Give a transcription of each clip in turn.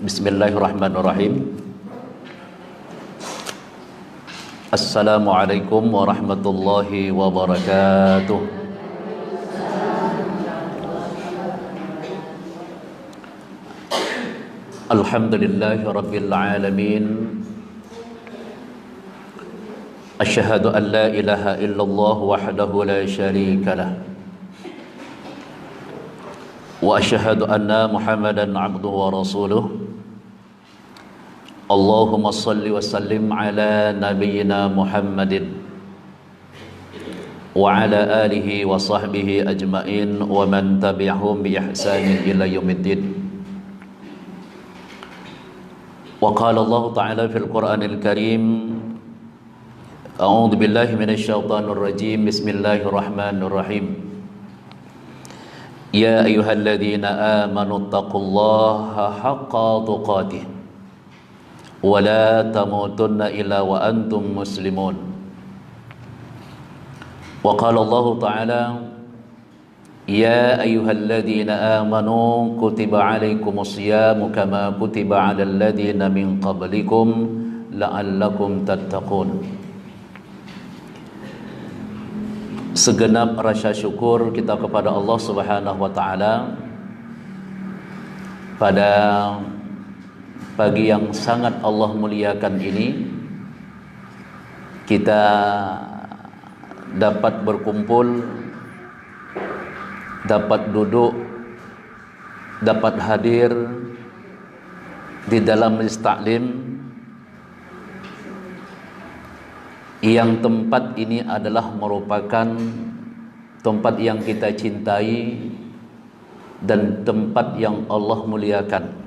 Bismillahirrahmanirrahim. Assalamualaikum warahmatullahi wabarakatuh. Alhamdulillahi rabbil alamin. Asyhadu an la ilaha illallah wahdahu la syarika lah. Wa asyhadu anna Muhammadan abduhu wa rasuluh. Allahumma salli wa sallim ala nabiyyina Muhammadin wa ala alihi wa sahbihi ajma'in wa man tabi'ahum bi ihsanin ila yaumiddin. Wa qala Allah ta'ala fil Qur'anil Karim, a'udzu billahi minasy syaithanir rajim. Bismillahirrahmanirrahim. Ya ayyuhalladzina amanu taqullaha haqqa tuqatih wa la tamutunna illa wa antum muslimun. Wa qala Allah ta'ala, ya ayyuhalladzina amanu kutiba alaikumus syiyamu kama kutiba alal ladzina min qablikum la'allakum tattaqun. Segenap rasa syukur kita kepada Allah Subhanahu wa taala pada pagi yang sangat Allah muliakan ini, kita dapat berkumpul, dapat duduk, dapat hadir di dalam majlis taklim yang tempat ini adalah merupakan tempat yang kita cintai dan tempat yang Allah muliakan.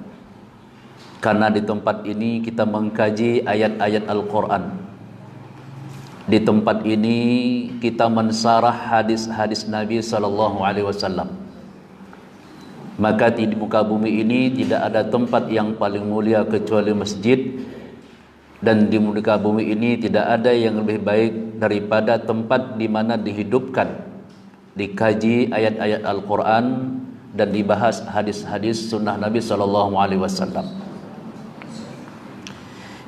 Karena di tempat ini kita mengkaji ayat-ayat Al-Quran. Di tempat ini kita mensarah hadis-hadis Nabi SAW. Maka di muka bumi ini tidak ada tempat yang paling mulia kecuali masjid. Dan di muka bumi ini tidak ada yang lebih baik daripada tempat di mana dihidupkan, dikaji ayat-ayat Al-Quran dan dibahas hadis-hadis sunnah Nabi SAW.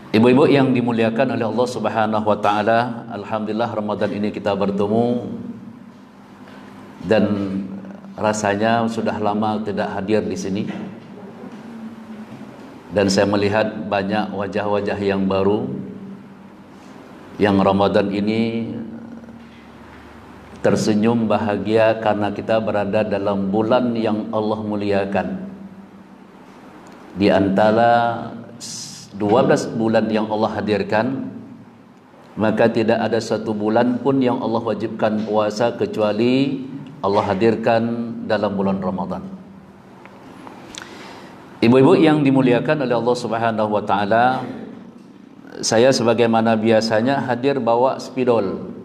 Ibu-ibu yang dimuliakan oleh Allah Subhanahu wa taala, alhamdulillah Ramadan ini kita bertemu dan rasanya sudah lama tidak hadir di sini. Dan saya melihat banyak wajah-wajah yang baru yang Ramadan ini tersenyum bahagia karena kita berada dalam bulan yang Allah muliakan. Di antara 12 bulan yang Allah hadirkan, maka tidak ada satu bulan pun yang Allah wajibkan puasa kecuali Allah hadirkan dalam bulan Ramadan. Ibu-ibu yang dimuliakan oleh Allah Subhanahu wa taala, saya sebagaimana biasanya hadir bawa spidol.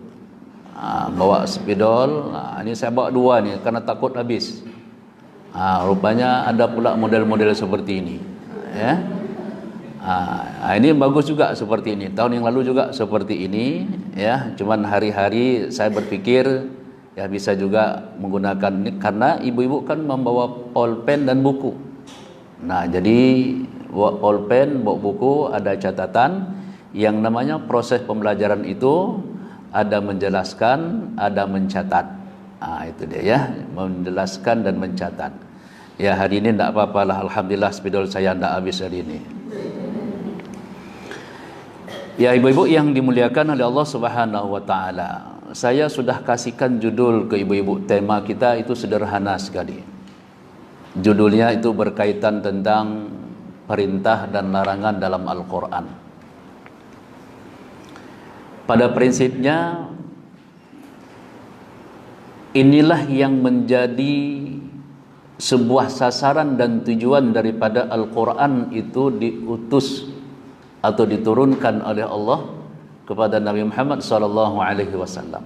Bawa spidol. Ini saya bawa 2 nih karena takut habis. Rupanya ada pula model-model seperti ini. Ya. Ini bagus juga seperti ini. Tahun yang lalu juga seperti ini, ya. Cuman hari-hari saya berpikir ya bisa juga menggunakan ini karena ibu-ibu kan membawa pulpen dan buku. Nah, jadi bawa pulpen, bawa buku, ada catatan yang namanya proses pembelajaran itu ada menjelaskan, ada mencatat. Itu dia ya, menjelaskan dan mencatat. Ya, hari ini tidak apa-apalah, alhamdulillah spidol saya tidak habis hari ini. Ya, ibu-ibu yang dimuliakan oleh Allah Subhanahu wa taala, saya sudah kasihkan judul ke ibu-ibu. Tema kita itu sederhana sekali. Judulnya itu berkaitan tentang perintah dan larangan dalam Al-Quran. Pada prinsipnya, inilah yang menjadi sebuah sasaran dan tujuan daripada Al-Quran itu diutus atau diturunkan oleh Allah kepada Nabi Muhammad SAW.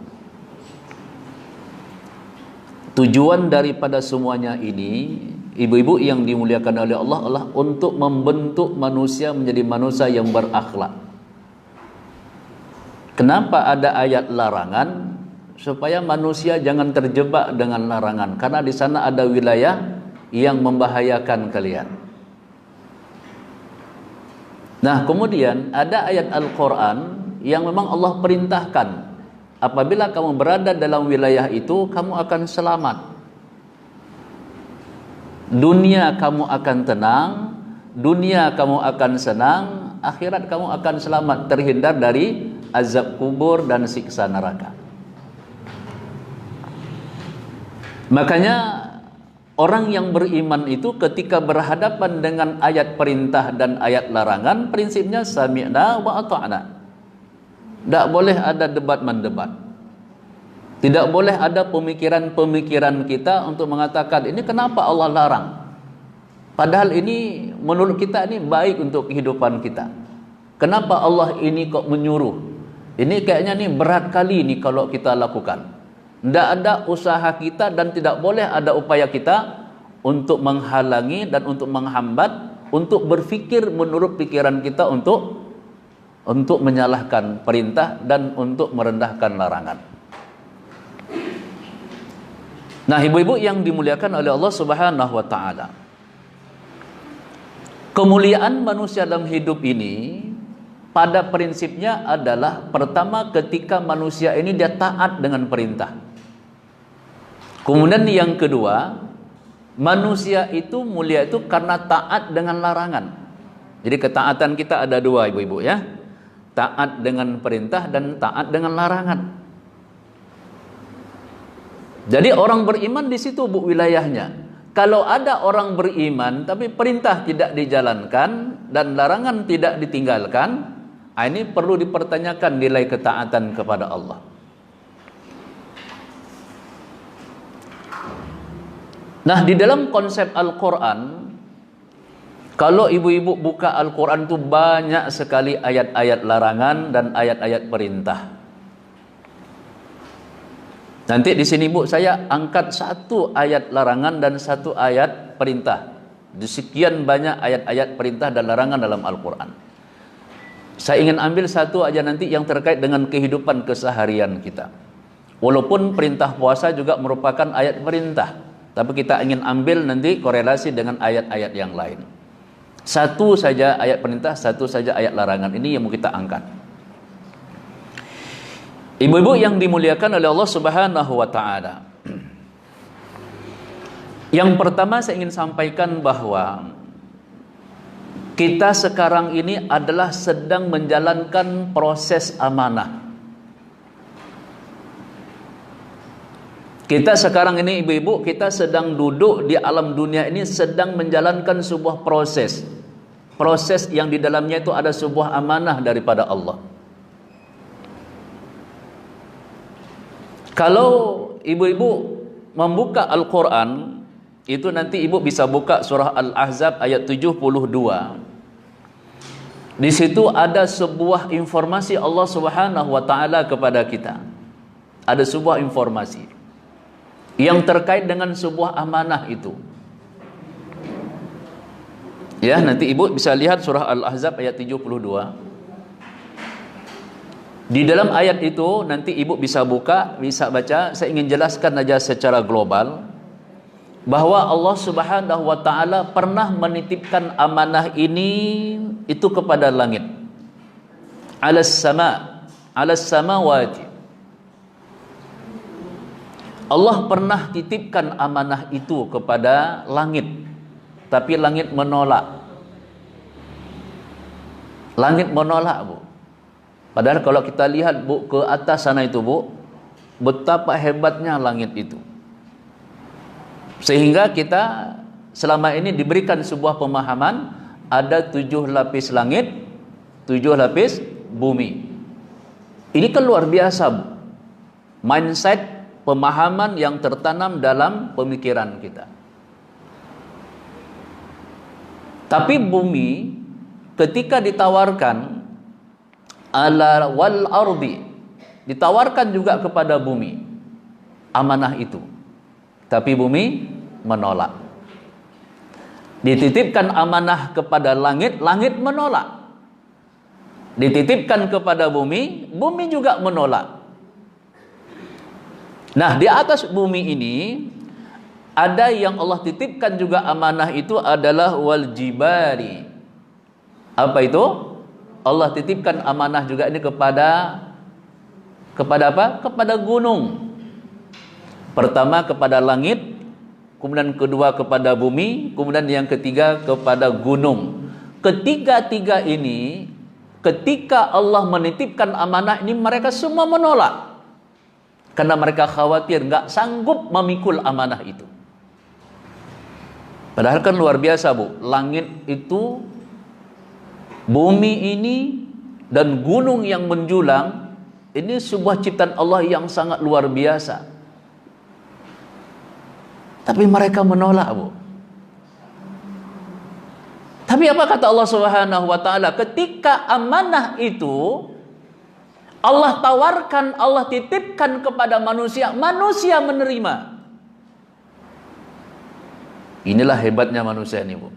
Tujuan daripada semuanya ini, ibu-ibu yang dimuliakan oleh Allah, adalah untuk membentuk manusia menjadi manusia yang berakhlak. Kenapa ada ayat larangan? Supaya manusia jangan terjebak dengan larangan, karena di sana ada wilayah yang membahayakan kalian. Nah, kemudian ada ayat Al-Quran yang memang Allah perintahkan, apabila kamu berada dalam wilayah itu, kamu akan selamat. Dunia kamu akan tenang, dunia kamu akan senang, akhirat kamu akan selamat, terhindar dari azab kubur dan siksa neraka. Makanya orang yang beriman itu ketika berhadapan dengan ayat perintah dan ayat larangan, prinsipnya sami'na wa ata'na. Tak boleh ada debat mendebat. Tidak boleh ada pemikiran-pemikiran kita untuk mengatakan ini kenapa Allah larang. Padahal ini menurut kita ini baik untuk kehidupan kita. Kenapa Allah ini kok menyuruh? Ini kayaknya nih berat kali nih kalau kita lakukan. Tidak ada usaha kita dan tidak boleh ada upaya kita untuk menghalangi dan untuk menghambat, untuk berfikir menurut pikiran kita untuk menyalahkan perintah dan untuk merendahkan larangan. Nah, ibu-ibu yang dimuliakan oleh Allah Subhanahu wa taala, kemuliaan manusia dalam hidup ini pada prinsipnya adalah pertama ketika manusia ini dia taat dengan perintah. Kemudian yang kedua, manusia itu mulia itu karena taat dengan larangan. Jadi ketaatan kita ada dua, ibu-ibu ya. Taat dengan perintah dan taat dengan larangan. Jadi orang beriman di situ bu wilayahnya. Kalau ada orang beriman tapi perintah tidak dijalankan dan larangan tidak ditinggalkan, ini perlu dipertanyakan nilai ketaatan kepada Allah. Nah, di dalam konsep Al-Quran, kalau ibu-ibu buka Al-Quran itu banyak sekali ayat-ayat larangan dan ayat-ayat perintah. Nanti di sini Bu saya angkat satu ayat larangan dan satu ayat perintah. Di sekian banyak ayat-ayat perintah dan larangan dalam Al-Quran. Saya ingin ambil satu aja nanti yang terkait dengan kehidupan keseharian kita. Walaupun perintah puasa juga merupakan ayat perintah, tapi kita ingin ambil nanti korelasi dengan ayat-ayat yang lain. Satu saja ayat perintah, satu saja ayat larangan. Ini yang mau kita angkat. Ibu-ibu yang dimuliakan oleh Allah Subhanahu wa taala. Yang pertama saya ingin sampaikan bahwa kita sekarang ini adalah sedang menjalankan proses amanah. Kita sekarang ini ibu-ibu, kita sedang duduk di alam dunia ini sedang menjalankan sebuah proses. Proses yang di dalamnya itu ada sebuah amanah daripada Allah. Kalau ibu-ibu membuka Al-Quran, itu nanti ibu bisa buka surah Al-Ahzab ayat 72. Di situ ada sebuah informasi Allah Subhanahu wa taala kepada kita. Ada sebuah informasi yang terkait dengan sebuah amanah itu. Ya, nanti ibu bisa lihat surah Al-Ahzab ayat 72. Di dalam ayat itu nanti ibu bisa buka, bisa baca. Saya ingin jelaskan aja secara global bahwa Allah Subhanahu wa taala pernah menitipkan amanah ini itu kepada langit. Alas samawati. Allah pernah titipkan amanah itu kepada langit, tapi langit menolak. Langit menolak, Bu. Padahal kalau kita lihat Bu ke atas sana itu Bu, betapa hebatnya langit itu. Sehingga kita selama ini diberikan sebuah pemahaman ada 7 lapis langit, 7 lapis bumi. Ini kan luar biasa Bu. Mindset, pemahaman yang tertanam dalam pemikiran kita. Tapi bumi ketika ditawarkan ala wal ardi, ditawarkan juga kepada bumi amanah itu, tapi bumi menolak. Dititipkan amanah kepada langit, langit menolak. Dititipkan kepada bumi, bumi juga menolak. Nah, di atas bumi ini ada yang Allah titipkan juga amanah itu adalah wal jibari. Apa itu? Allah titipkan amanah juga ini kepada apa? Kepada gunung. Pertama kepada langit, kemudian kedua kepada bumi, kemudian yang ketiga kepada gunung. Ketiga-tiga ini, ketika Allah menitipkan amanah ini, mereka semua menolak. Karena mereka khawatir nggak sanggup memikul amanah itu. Padahal kan luar biasa, Bu. Langit itu, bumi ini, dan gunung yang menjulang, ini sebuah ciptaan Allah yang sangat luar biasa. Tapi mereka menolak, Bu. Tapi apa kata Allah Subhanahu wa taala? Ketika amanah itu Allah tawarkan, Allah titipkan kepada manusia, manusia menerima. Inilah hebatnya manusia ini, Bu.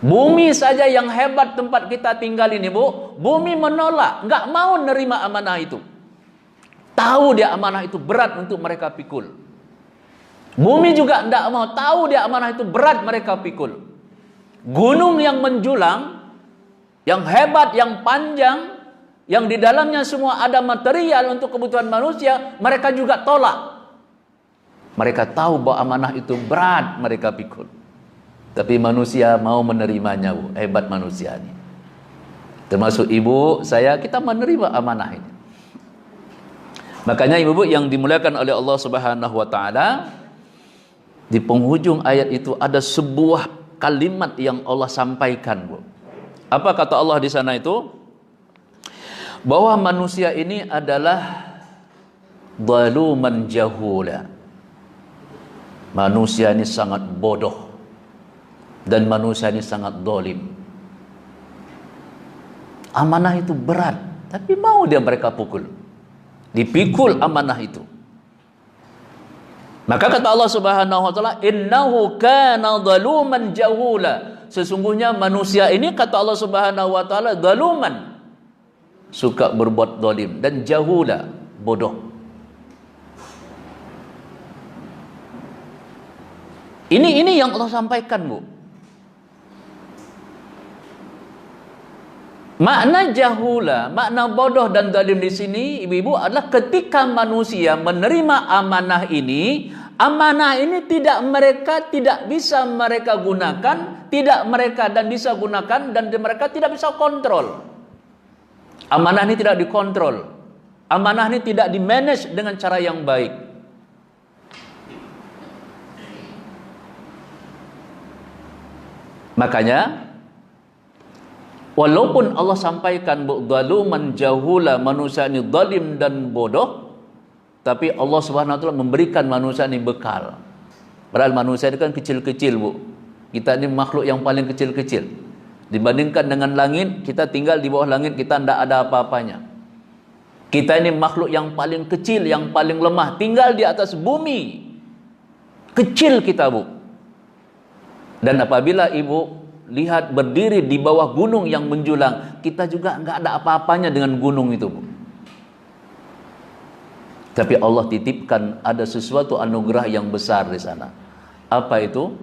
Bumi saja yang hebat tempat kita tinggal ini, Bu. Bumi menolak, nggak mau nerima amanah itu. Tahu dia amanah itu berat untuk mereka pikul. Bumi juga nggak mau, tahu dia amanah itu berat mereka pikul. Gunung yang menjulang, yang hebat, yang panjang, yang di dalamnya semua ada material untuk kebutuhan manusia, mereka juga tolak. Mereka tahu bahwa amanah itu berat mereka pikul. Tapi manusia mau menerimanya, Bu. Hebat manusia ini. Termasuk ibu, saya, kita menerima amanah ini. Makanya ibu-ibu yang dimuliakan oleh Allah Subhanahu wa taala, di penghujung ayat itu ada sebuah kalimat yang Allah sampaikan, Bu. Apa kata Allah di sana itu? Bahwa manusia ini adalah zaluman jahula. Manusia ini sangat bodoh, dan manusia ini sangat zalim. Amanah itu berat, tapi mau dia mereka pukul. Dipikul amanah itu. Maka kata Allah Subhanahu wa taala, innahu kana zaluman jahula. Sesungguhnya manusia ini, kata Allah Subhanahu wa taala, zaluman, suka berbuat zalim, dan jahula, bodoh. Ini yang Allah sampaikan, Bu. Makna jahula, makna bodoh dan zalim di sini, ibu-ibu, adalah ketika manusia menerima amanah ini tidak bisa mereka gunakan, bisa gunakan, dan mereka tidak bisa kontrol. Amanah ini tidak dikontrol. Amanah ini tidak di-manage dengan cara yang baik. Makanya walaupun Allah sampaikan zaluman jahula, manusia ini zalim dan bodoh, tapi Allah Subhanahu wa taala memberikan manusia ini bekal. Padahal manusia ini kan kecil-kecil, Bu. Kita ini makhluk yang paling kecil-kecil. Dibandingkan dengan langit, kita tinggal di bawah langit, kita tidak ada apa-apanya. Kita ini makhluk yang paling kecil, yang paling lemah, tinggal di atas bumi. Kecil kita, Bu. Dan apabila ibu lihat berdiri di bawah gunung yang menjulang, kita juga nggak ada apa-apanya dengan gunung itu, Bu. Tapi Allah titipkan ada sesuatu anugerah yang besar di sana. Apa itu?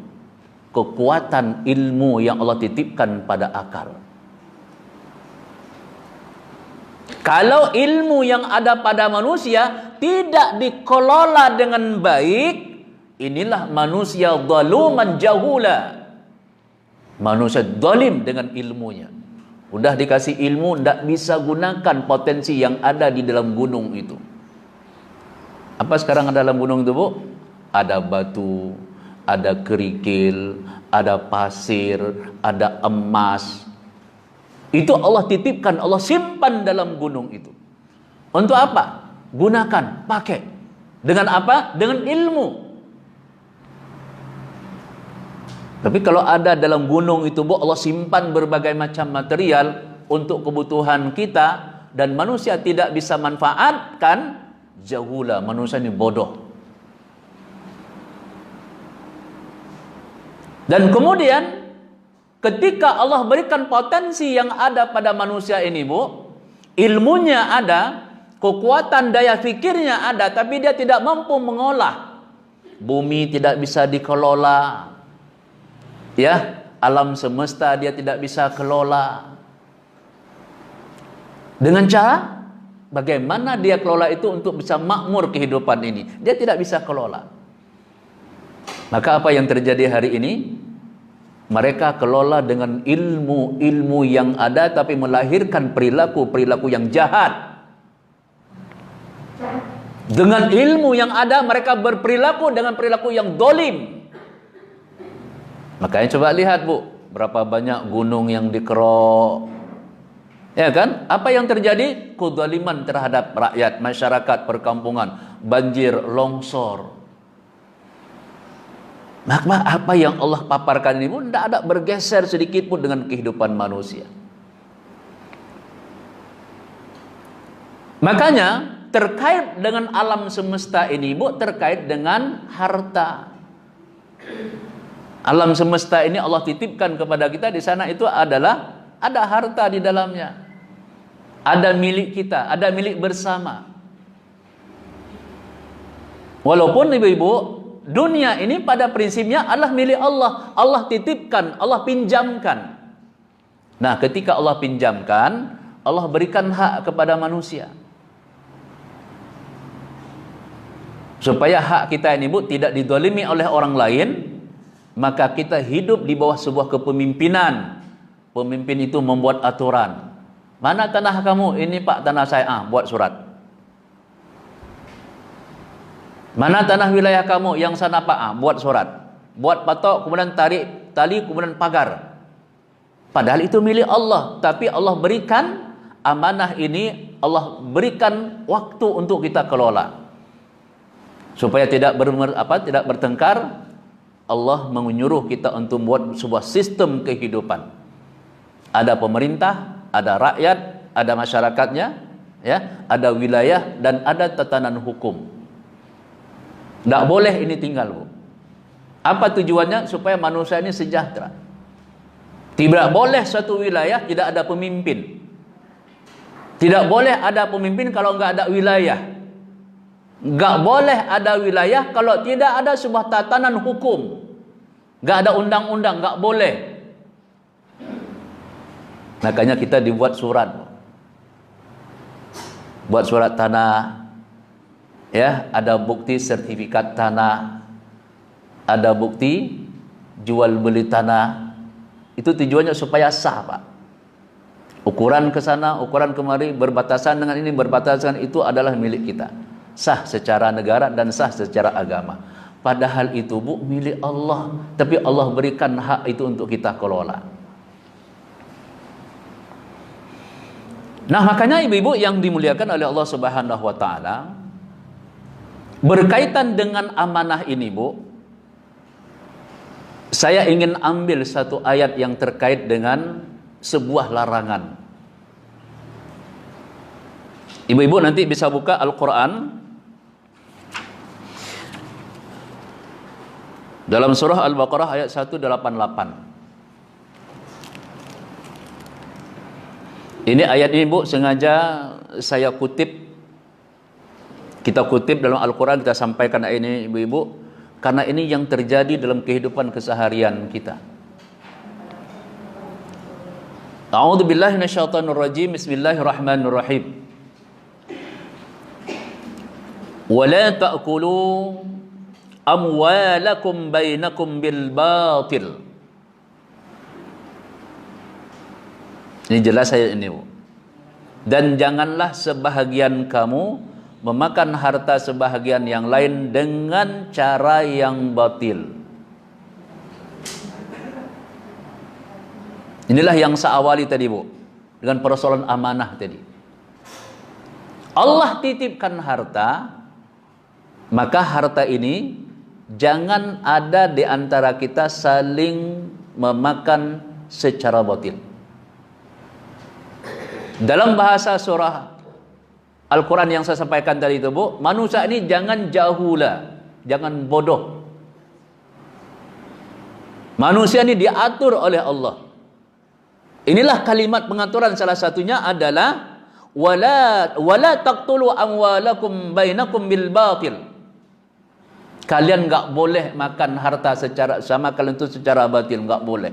Kekuatan ilmu yang Allah titipkan pada akal. Kalau ilmu yang ada pada manusia tidak dikelola dengan baik, inilah manusia zaluman jahula. Manusia zalim dengan ilmunya. Udah dikasih ilmu, tidak bisa gunakan potensi yang ada di dalam gunung itu. Apa sekarang ada dalam gunung itu, Bu? Ada batu, ada kerikil, ada pasir, ada emas. Itu Allah titipkan, Allah simpan dalam gunung itu. Untuk apa? Gunakan, pakai. Dengan apa? Dengan ilmu. Tapi kalau ada dalam gunung itu, Bu, Allah simpan berbagai macam material untuk kebutuhan kita, dan manusia tidak bisa manfaatkan, jahula, manusia ini bodoh. Dan kemudian ketika Allah berikan potensi yang ada pada manusia ini, Bu, ilmunya ada, kekuatan daya fikirnya ada, tapi dia tidak mampu mengolah. Bumi tidak bisa dikelola, ya, alam semesta dia tidak bisa kelola. Dengan cara bagaimana dia kelola itu untuk bisa makmur kehidupan ini. Dia tidak bisa kelola. Maka apa yang terjadi hari ini? Mereka kelola dengan ilmu-ilmu yang ada, tapi melahirkan perilaku-perilaku yang jahat. Dengan ilmu yang ada, mereka berperilaku dengan perilaku yang dolim. Makanya coba lihat, Bu, berapa banyak gunung yang dikerok. Ya kan? Apa yang terjadi? Kezaliman terhadap rakyat, masyarakat, perkampungan, banjir, longsor. Maka apa yang Allah paparkan ini pun tidak ada bergeser sedikit pun dengan kehidupan manusia. Makanya terkait dengan alam semesta ini, Bu, terkait dengan harta. Alam semesta ini Allah titipkan kepada kita, di sana itu adalah ada harta di dalamnya. Ada milik kita, ada milik bersama. Walaupun ibu-ibu, dunia ini pada prinsipnya adalah milik Allah. Allah titipkan, Allah pinjamkan. Nah, ketika Allah pinjamkan, Allah berikan hak kepada manusia. Supaya hak kita ini, Bu, tidak didolimi oleh orang lain, maka kita hidup di bawah sebuah kepemimpinan. Pemimpin itu membuat aturan. Mana tanah kamu? Ini Pak, tanah saya. Buat surat. Mana tanah wilayah kamu? Yang sana Pak. Buat surat. Buat patok, kemudian tarik tali, kemudian pagar. Padahal itu milik Allah. Tapi Allah berikan amanah ini, Allah berikan waktu untuk kita kelola. Supaya tidak bertengkar, Allah menyuruh kita untuk membuat sebuah sistem kehidupan. Ada pemerintah, ada rakyat, ada masyarakatnya, ya, ada wilayah, dan ada tatanan hukum. Tidak boleh ini tinggal, Bu. Apa tujuannya? Supaya manusia ini sejahtera. Tidak boleh satu wilayah tidak ada pemimpin. Tidak boleh ada pemimpin kalau nggak ada wilayah. Nggak boleh ada wilayah kalau tidak ada sebuah tatanan hukum. Nggak ada undang-undang, nggak boleh. Makanya kita dibuat surat. Buat surat tanah. Ya, ada bukti sertifikat tanah. Ada bukti jual beli tanah. Itu tujuannya supaya sah, Pak. Ukuran ke sana, ukuran kemari, berbatasan dengan ini, berbatasan itu adalah milik kita. Sah secara negara dan sah secara agama. Padahal itu, Bu, milik Allah. Tapi Allah berikan hak itu untuk kita kelola. Nah, makanya ibu-ibu yang dimuliakan oleh Allah Subhanahu wa taala, berkaitan dengan amanah ini, Bu, saya ingin ambil satu ayat yang terkait dengan sebuah larangan. Ibu-ibu nanti bisa buka Al-Quran dalam surah Al-Baqarah ayat 188. Ini ayat ini, Bu, sengaja saya kutip. Kita kutip dalam Al-Quran, kita sampaikan ayat ini, ibu-ibu, karena ini yang terjadi dalam kehidupan keseharian kita. A'udzubillahi minasyaitonirrajim. Bismillahirrahmanirrahim. Wala ta'kulu amwalakum bainakum bil batil. Ini jelas ayat ini, Bu. Dan janganlah sebahagian kamu memakan harta sebahagian yang lain dengan cara yang batil. Inilah yang saya awali tadi, Bu, dengan persoalan amanah tadi. Allah titipkan harta, maka harta ini jangan ada di antara kita saling memakan secara batil. Dalam bahasa surah Al-Quran yang saya sampaikan tadi itu, Bu, manusia ini jangan jahula, jangan bodoh. Manusia ini diatur oleh Allah. Inilah kalimat pengaturan, salah satunya adalah wala taqtulu amwalakum bainakum bil batil. Kalian enggak boleh makan harta secara sama kalian itu secara batil, enggak boleh.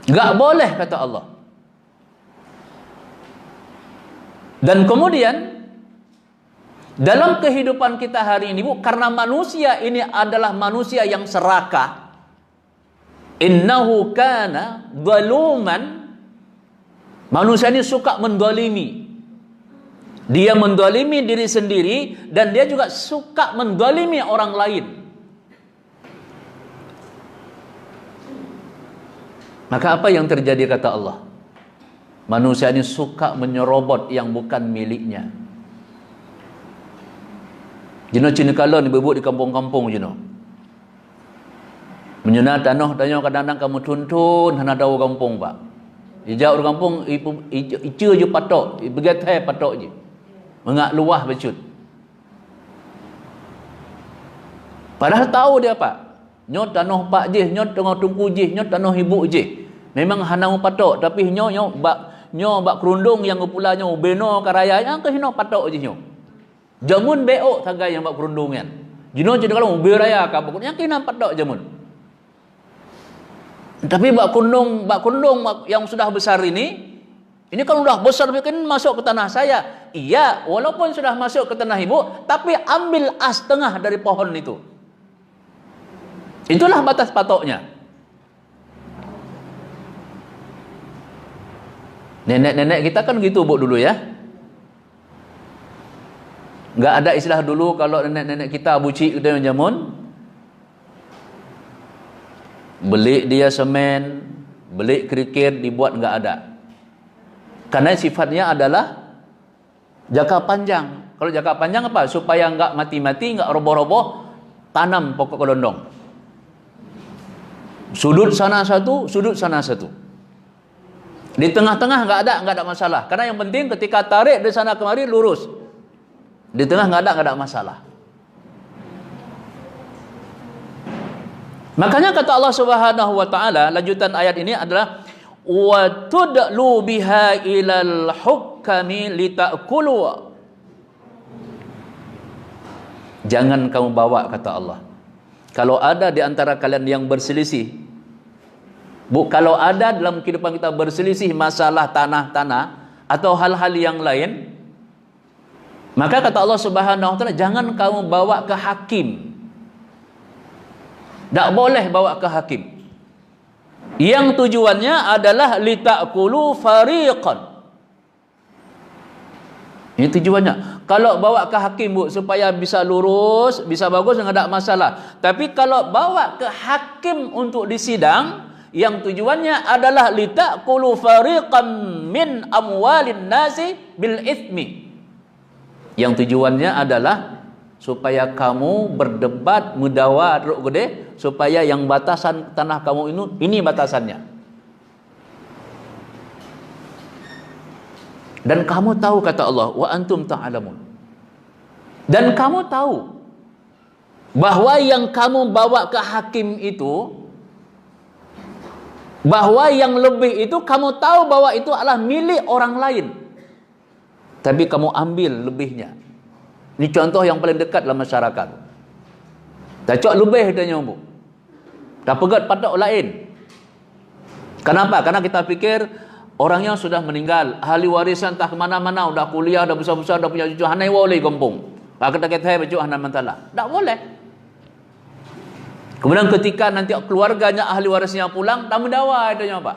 Enggak boleh, kata Allah. Dan kemudian dalam kehidupan kita hari ini, Bu, karena manusia ini adalah manusia yang serakah. Innahu kana zaluman. Manusia ini suka mendolimi. Dia mendolimi diri sendiri dan dia juga suka mendolimi orang lain. Maka apa yang terjadi kata Allah? Manusia ini suka menyerobot yang bukan miliknya. Jino cina kala ni bebuk di kampung-kampung jino. Menyuna tanah kadang-kadang kamu tuntun hana daun kampung pak. Ijak orang kampung icu je patok, begatai patok je. Mengak luah becut. Padahal tahu dia pak. Nyot tanah pak je, nyot tengah tungku je, nyot tanah ibu je. Memang hana patok tapi nyo bak kerundung yang pulanya beno karaya yang ke hino patok je nyo. Jamun beok tagai yang bak kerundungan. Jino je kalau beraya ka pokok yang kena patok jamun. Tapi bak kundung yang sudah besar ini kan sudah besar bikin masuk ke tanah saya. Iya, walaupun sudah masuk ke tanah ibu, tapi ambil as tengah dari pohon itu. Itulah batas patoknya. Nenek-nenek kita kan gitu Bu dulu ya. Enggak ada istilah dulu kalau nenek-nenek kita bucik kita yang jamun. Beli dia semen, beli kerikil dibuat enggak ada. Karena sifatnya adalah jangka panjang. Kalau jangka panjang apa? Supaya enggak mati-mati, enggak roboh-roboh, tanam pokok kelondong. Sudut sana satu, sudut sana satu. Di tengah-tengah enggak ada masalah. Karena yang penting ketika tarik dari sana kemari lurus. Di tengah enggak ada masalah. Makanya kata Allah Subhanahu wa taala, lanjutan ayat ini adalah wa tudlu biha ilal hukami litakulu. Jangan kamu bawa, kata Allah. Kalau ada di antara kalian yang berselisih, kalau ada dalam kehidupan kita berselisih masalah tanah-tanah atau hal-hal yang lain, maka kata Allah Subhanahu wa taala, jangan kamu bawa ke hakim. Tak boleh bawa ke hakim. Yang tujuannya adalah litakulu fariqan. Ini tujuannya. Kalau bawa ke hakim Bu, supaya bisa lurus, bisa bagus, enggak ada masalah. Tapi kalau bawa ke hakim untuk disidang, yang tujuannya adalah litakulu fariqan min amwalin nasi bil itsmi. Yang tujuannya adalah supaya kamu berdebat mudawa ruk gede, supaya yang batasan tanah kamu ini batasannya. Dan kamu tahu, kata Allah, wa antum ta'lamun. Dan kamu tahu bahwa yang kamu bawa ke hakim itu, bahwa yang lebih itu kamu tahu bahwa itu adalah milik orang lain, tapi kamu ambil lebihnya. Ini contoh yang paling dekat dalam masyarakat. Tak cok lebih tanya Bu. Tak pegat patok lain. Kenapa? Karena kita pikir orangnya sudah meninggal, ahli warisan tak kemana-mana, udah kuliah, udah besar-besar, udah punya cucu, hanai boleh kampung. Kita kata baju hanai mentala. Tak boleh. Kemudian ketika nanti keluarganya ahli warisnya pulang, tak mendawa adanya Pak.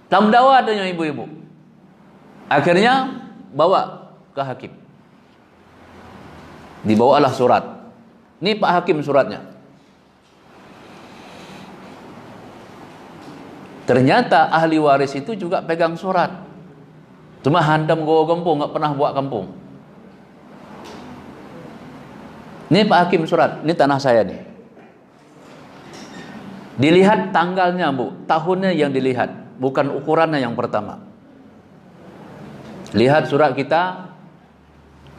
Tak mendawa adanya ibu-ibu. Akhirnya bawa ke hakim. Dibawalah surat. Ini Pak Hakim suratnya. Ternyata ahli waris itu juga pegang surat. Cuma handam goa kampung, enggak pernah buat kampung. Ini Pak Hakim surat, ini tanah saya nih. Dilihat tanggalnya Bu, tahunnya yang dilihat, bukan ukurannya yang pertama. Lihat surat kita,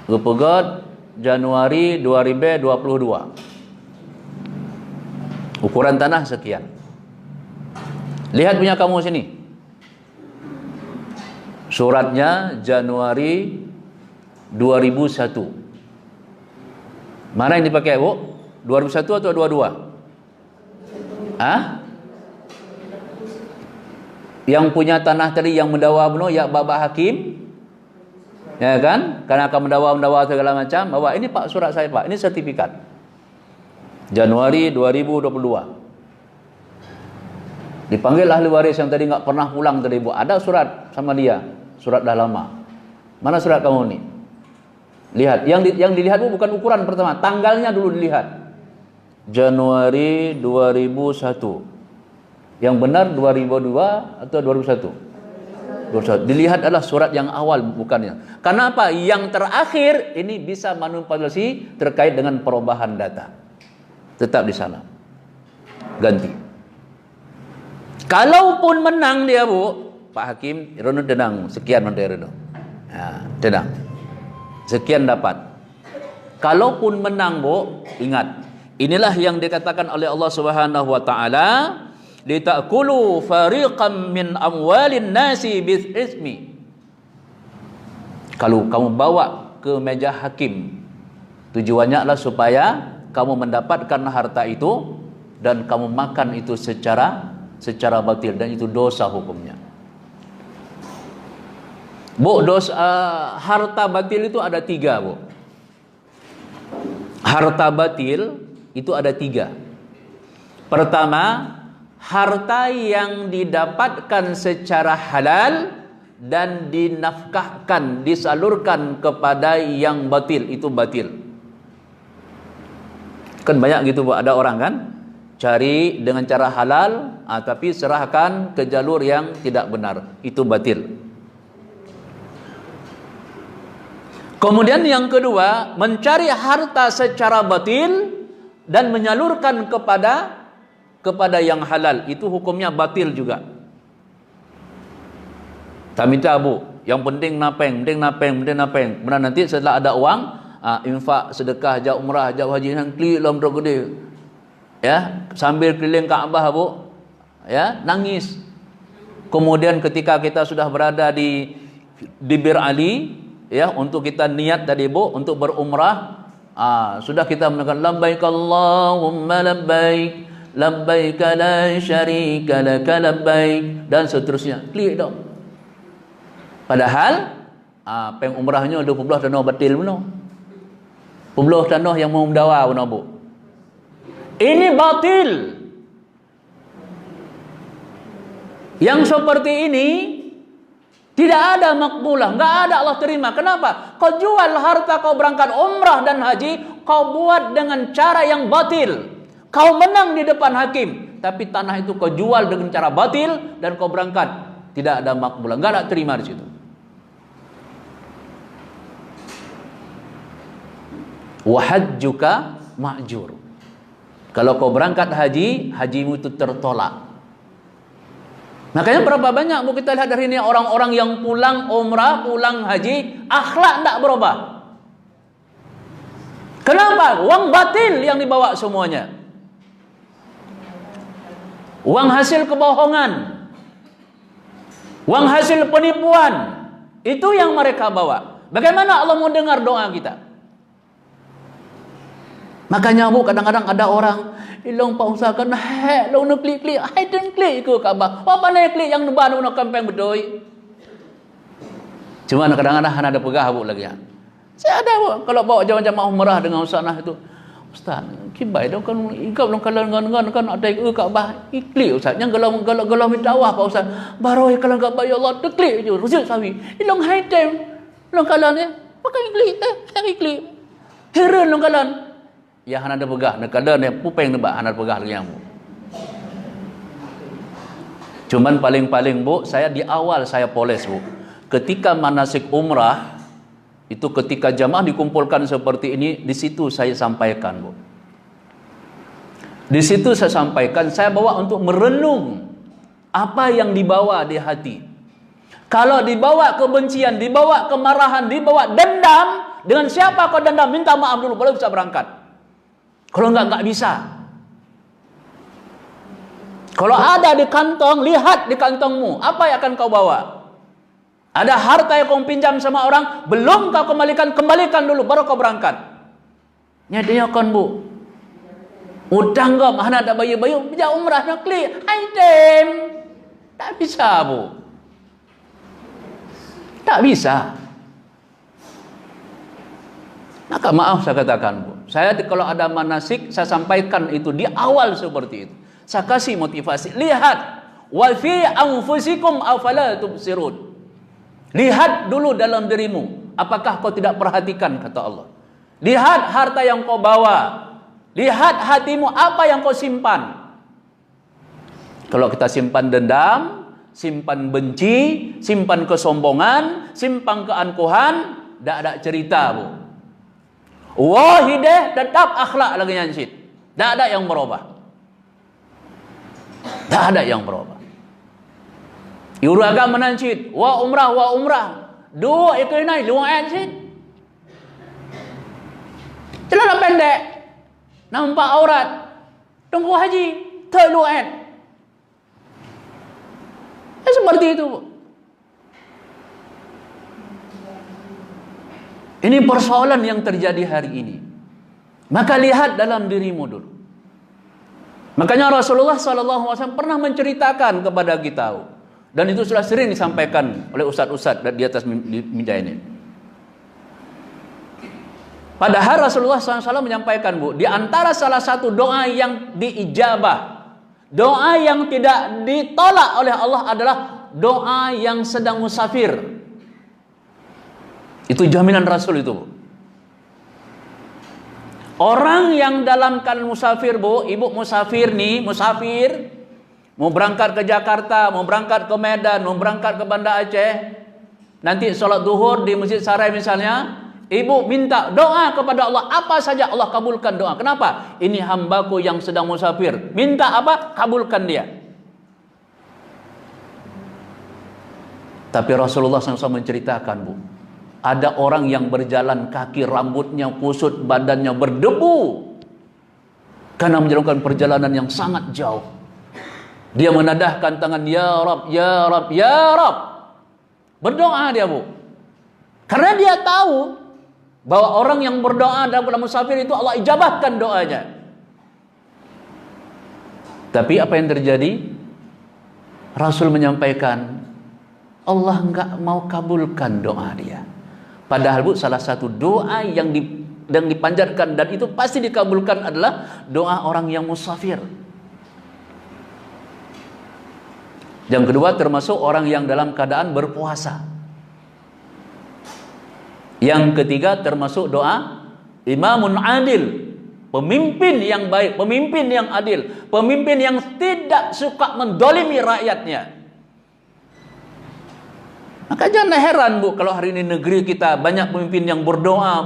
Gepegot Januari 2022. Ukuran tanah sekian. Lihat punya kamu sini. Suratnya Januari 2001. Mana yang dipakai Bu? 2001 atau 22? Hah? Yang punya tanah tadi yang mendakwa benar ya Bapak Hakim? Ya kan? Karena akan mendakwa segala macam, bawa ini Pak surat saya Pak, ini sertifikat. Januari 2022. Dipanggil ahli waris yang tadi nggak pernah pulang tadi Bu, ada surat sama dia, surat dah lama. Mana surat kamu nih? Lihat, yang dilihat Bu bukan ukuran pertama, tanggalnya dulu dilihat. Januari 2001. Yang benar 2002 atau 2001? Dilihat adalah surat yang awal bukannya. Karena apa? Yang terakhir ini bisa manipulasi terkait dengan perubahan data. Tetap di sana. Ganti. Kalaupun menang dia Bu, Pak Hakim, Rono tenang, sekian nanti Rono. Ya, tenang. Sekian dapat. Kalaupun menang Bu, ingat, inilah yang dikatakan oleh Allah Subhanahu wa taala, litakulu fariqam min amwalin nasi bismi. Kalau kamu bawa ke meja hakim, tujuannya adalah supaya kamu mendapatkan harta itu dan kamu makan itu secara batil, dan itu dosa hukumnya. Bu, harta batil itu ada 3 Bu. Harta batil itu ada 3. Pertama, harta yang didapatkan secara halal dan dinafkahkan, disalurkan kepada yang batil, itu batil. Kan banyak gitu Bu, ada orang kan cari dengan cara halal, tapi serahkan ke jalur yang tidak benar, itu batil. Kemudian yang kedua, mencari harta secara batil dan menyalurkan kepada yang halal, itu hukumnya batil juga. Tak minta Bu, yang penting napeng. Benar nanti setelah ada uang, infak, sedekah, hajat umrah, hajat haji, yang klik dalam gede. Ya, sambil keliling Kaabah Bu, ya, nangis. Kemudian ketika kita sudah berada di Bir Ali, ya, untuk kita niat tadi Bu untuk berumrah, sudah kita mengatakan labbaik Allahumma labbaik, labbaik la syarika laka labbaik, dan seterusnya. Klik dong. Padahal peng umrahnya 20 tanah batil benar. 20 tanah yang mau mendawa benar Bu. Ini batil. Yang seperti ini tidak ada makbulah, enggak ada Allah terima. Kenapa? Kau jual harta, kau berangkat umrah dan haji, kau buat dengan cara yang batil. Kau menang di depan hakim, tapi tanah itu kau jual dengan cara batil dan kau berangkat, tidak ada makbulah, enggak ada terima di situ. Wa hajjuka ma'jur. Kalau kau berangkat haji, hajimu itu tertolak. Makanya berapa banyak Bu kita lihat hari ini orang-orang yang pulang umrah, pulang haji, akhlak tidak berubah. Kenapa? Uang batil yang dibawa semuanya. Uang hasil kebohongan, uang hasil penipuan, itu yang mereka bawa. Bagaimana Allah mau dengar doa kita? Makanya Bu, kadang-kadang ada orang ilong Pak Ustaz kan long nak klik I don't klik ke Kaabah. Apa nak klik yang baru nak kampeng bedoi. Cuma kadang-kadang ada pegah Bu lagi ya. Saya ada Bu, kalau bawa jamaah umrah dengan Ustaz itu. Ustaz, kibai dong kan ikut dong kalau kan ada ke Kaabah. Klik Ustaz, yang kalau minta awah Pak Ustaz. Baru kalau enggak bayar Allah tu klik je. Rujuk sawi. Ilong high time. Long kalan ya. Pakai klik. Heran long kalan. Ya hana ada pegah, nak kada ne pupeng nebak hana pegah lagi yang Bu. Cuman paling-paling Bu, saya di awal saya poles Bu. Ketika manasik umrah, itu ketika jamaah dikumpulkan seperti ini, di situ saya sampaikan Bu. Di situ saya sampaikan, saya bawa untuk merenung apa yang dibawa di hati. Kalau dibawa kebencian, dibawa kemarahan, dibawa dendam, dengan siapa kau dendam? Minta maaf dulu, baru bisa berangkat. Kalau enggak bisa. Kalau ada di kantong, lihat di kantongmu, apa yang akan kau bawa? Ada harta yang kau pinjam sama orang, belum kau kembalikan dulu, baru kau berangkat. Nyadinya kan Bu, utang kau, mana ada bayu-bayu, bijak umrah, nak klik, item. Tak bisa Bu. Tak bisa. Maka maaf saya katakan, Bu, saya kalau ada manasik saya sampaikan itu di awal seperti itu. Saya kasih motivasi. Lihat, wa fi anfusikum afala tubsirun. Lihat dulu dalam dirimu, apakah kau tidak perhatikan, kata Allah. Lihat harta yang kau bawa. Lihat hatimu, apa yang kau simpan. Kalau kita simpan dendam, simpan benci, simpan kesombongan, simpan keangkuhan, tidak ada cerita, Bu. Wahidah tetap akhlak lagi nyansit. Tak ada yang berubah. Tak ada yang berubah. Iuru agama menansit, wa umrah. Dua itu ini, luang ansit. Celana pendek, nampak aurat. Tunggu haji, terluan. Seperti itu, Bu. Ini persoalan yang terjadi hari ini. Maka lihat dalam dirimu dulu. Makanya Rasulullah SAW pernah menceritakan kepada kita, dan itu sudah sering disampaikan oleh ustaz-ustaz di atas meja ini. Padahal Rasulullah SAW menyampaikan, Bu, di antara salah satu doa yang diijabah, doa yang tidak ditolak oleh Allah adalah doa yang sedang musafir. Itu jaminan Rasul itu, Bu. Orang yang dalam keadaan musafir, Bu, ibu musafir nih, musafir, mau berangkat ke Jakarta, mau berangkat ke Medan, mau berangkat ke Banda Aceh, nanti sholat duhur di Masjid Sarai misalnya, ibu minta doa kepada Allah, apa saja Allah kabulkan doa. Kenapa? Ini hambaku yang sedang musafir. Minta apa? Kabulkan dia. Tapi Rasulullah SAW menceritakan, Bu, ada orang yang berjalan kaki, rambutnya kusut, badannya berdebu karena menjalankan perjalanan yang sangat jauh. Dia menadahkan tangan, ya Rab, ya Rab, ya Rab. Berdoa dia, Bu. Karena dia tahu bahwa orang yang berdoa dalam keadaan musafir itu Allah ijabahkan doanya. Tapi apa yang terjadi? Rasul menyampaikan, Allah enggak mau kabulkan doa dia. Padahal, Bu, salah satu doa yang dipanjatkan dan itu pasti dikabulkan adalah doa orang yang musafir. Yang kedua termasuk orang yang dalam keadaan berpuasa. Yang ketiga termasuk doa imamun adil, pemimpin yang baik, pemimpin yang adil, pemimpin yang tidak suka mendolimi rakyatnya. Maka jangan heran, Bu, kalau hari ini negeri kita banyak pemimpin yang berdoa.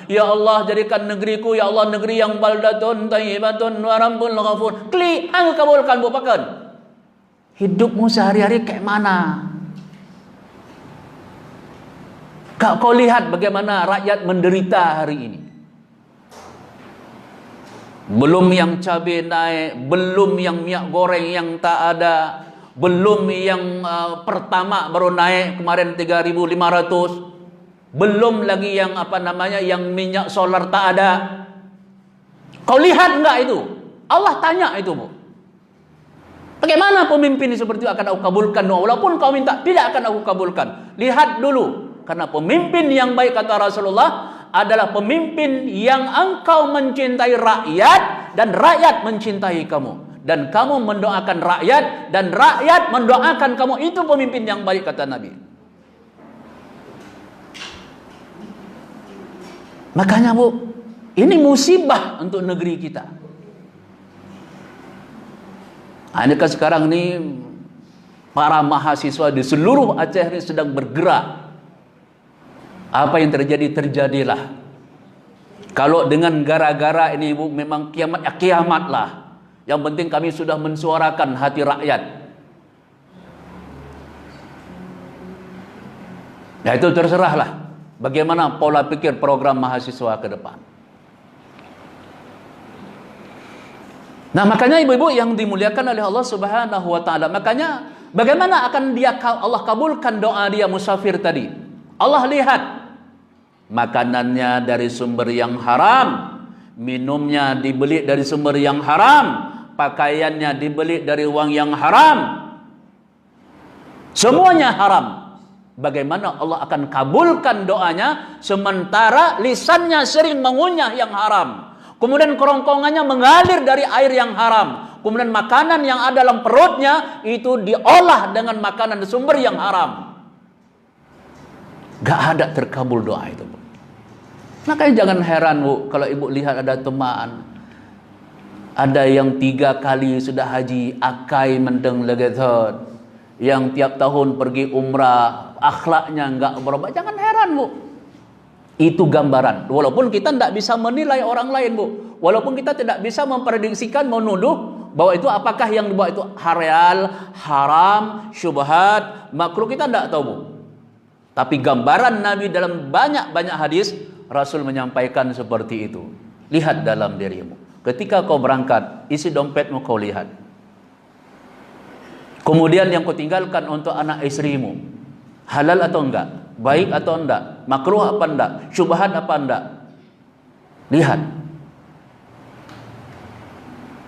Ya Allah, jadikan negeriku, ya Allah, negeri yang baldatun thayyibatun wa rabbul ghafur. Klik, angka kabulkan, Bu, pakan. Hidupmu sehari-hari kayak mana? Kau lihat bagaimana rakyat menderita hari ini. Belum yang cabai naik, belum yang minyak goreng yang tak ada, belum yang pertama baru naik kemarin 3.500, belum lagi yang yang minyak solar tak ada. Kau lihat enggak itu? Allah tanya itu, Bu. Bagaimana pemimpin seperti itu akan aku kabulkan doa? Walaupun kau minta, tidak akan aku kabulkan. Lihat dulu. Karena pemimpin yang baik, kata Rasulullah, adalah pemimpin yang engkau mencintai rakyat dan rakyat mencintai kamu. Dan kamu mendoakan rakyat dan rakyat mendoakan kamu. Itu pemimpin yang baik, kata Nabi. Makanya, Bu, ini musibah untuk negeri kita. Ini kan sekarang ini para mahasiswa di seluruh Aceh ini sedang bergerak. Apa yang terjadi, terjadilah. Kalau dengan gara-gara ini, Bu, memang kiamat, ya kiamatlah. Yang penting kami sudah mensuarakan hati rakyat. Ya itu terserahlah bagaimana pola pikir program mahasiswa ke depan. Nah, makanya ibu-ibu yang dimuliakan oleh Allah Subhanahu wa taala, makanya bagaimana akan Allah kabulkan doa dia musafir tadi? Allah lihat makanannya dari sumber yang haram, minumnya dibeli dari sumber yang haram, pakaiannya dibeli dari uang yang haram. Semuanya haram. bagaimana Allah akan kabulkan doanya sementara lisannya sering mengunyah yang haram. Kemudian kerongkongannya mengalir dari air yang haram. Kemudian makanan yang ada dalam perutnya itu diolah dengan makanan sumber yang haram. Gak ada terkabul doa itu, Bu. Makanya jangan heran, Bu, kalau ibu lihat ada teman, ada yang 3 kali sudah haji, akai mendeng legetot, yang tiap tahun pergi umrah, akhlaknya enggak berubah. Jangan heran, Bu. Itu gambaran. Walaupun kita tidak bisa menilai orang lain, Bu. Walaupun kita tidak bisa memprediksikan, menuduh bahwa itu apakah yang dibawa itu halal, haram, syubhat, makruh, kita tidak tahu, Bu. Tapi gambaran Nabi dalam banyak-banyak hadis, Rasul menyampaikan seperti itu. Lihat dalam dirimu. Ketika kau berangkat, isi dompetmu kau lihat. Kemudian yang kau tinggalkan untuk anak istrimu, halal atau enggak? Baik atau enggak? Makruh apa enggak? Syubhat apa enggak? Lihat.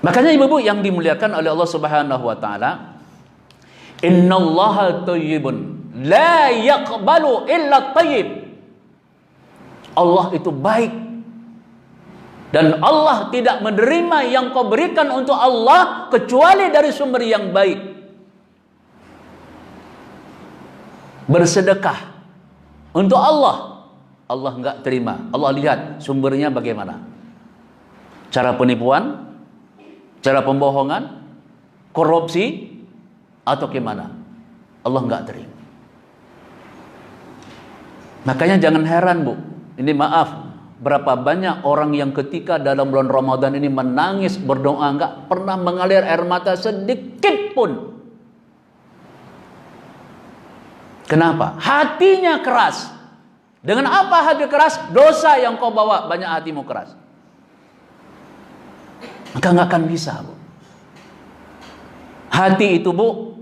Makanya ibu-ibu yang dimuliakan oleh Allah Subhanahu wa taala, innallaha thayyibun la yaqbalu illa thayyib. Allah itu baik dan Allah tidak menerima yang kau berikan untuk Allah kecuali dari sumber yang baik. Bersedekah untuk Allah, Allah enggak terima. Allah lihat sumbernya bagaimana. Cara penipuan, cara pembohongan, korupsi, atau gimana? Allah enggak terima. Makanya jangan heran, Bu. Ini maaf, berapa banyak orang yang ketika dalam bulan Ramadan ini menangis, berdoa, enggak pernah mengalir air mata sedikit pun. Kenapa? Hatinya keras. Dengan apa hati keras? Dosa yang kau bawa, banyak hatimu keras. Maka enggak akan bisa, Bu. Hati itu, Bu,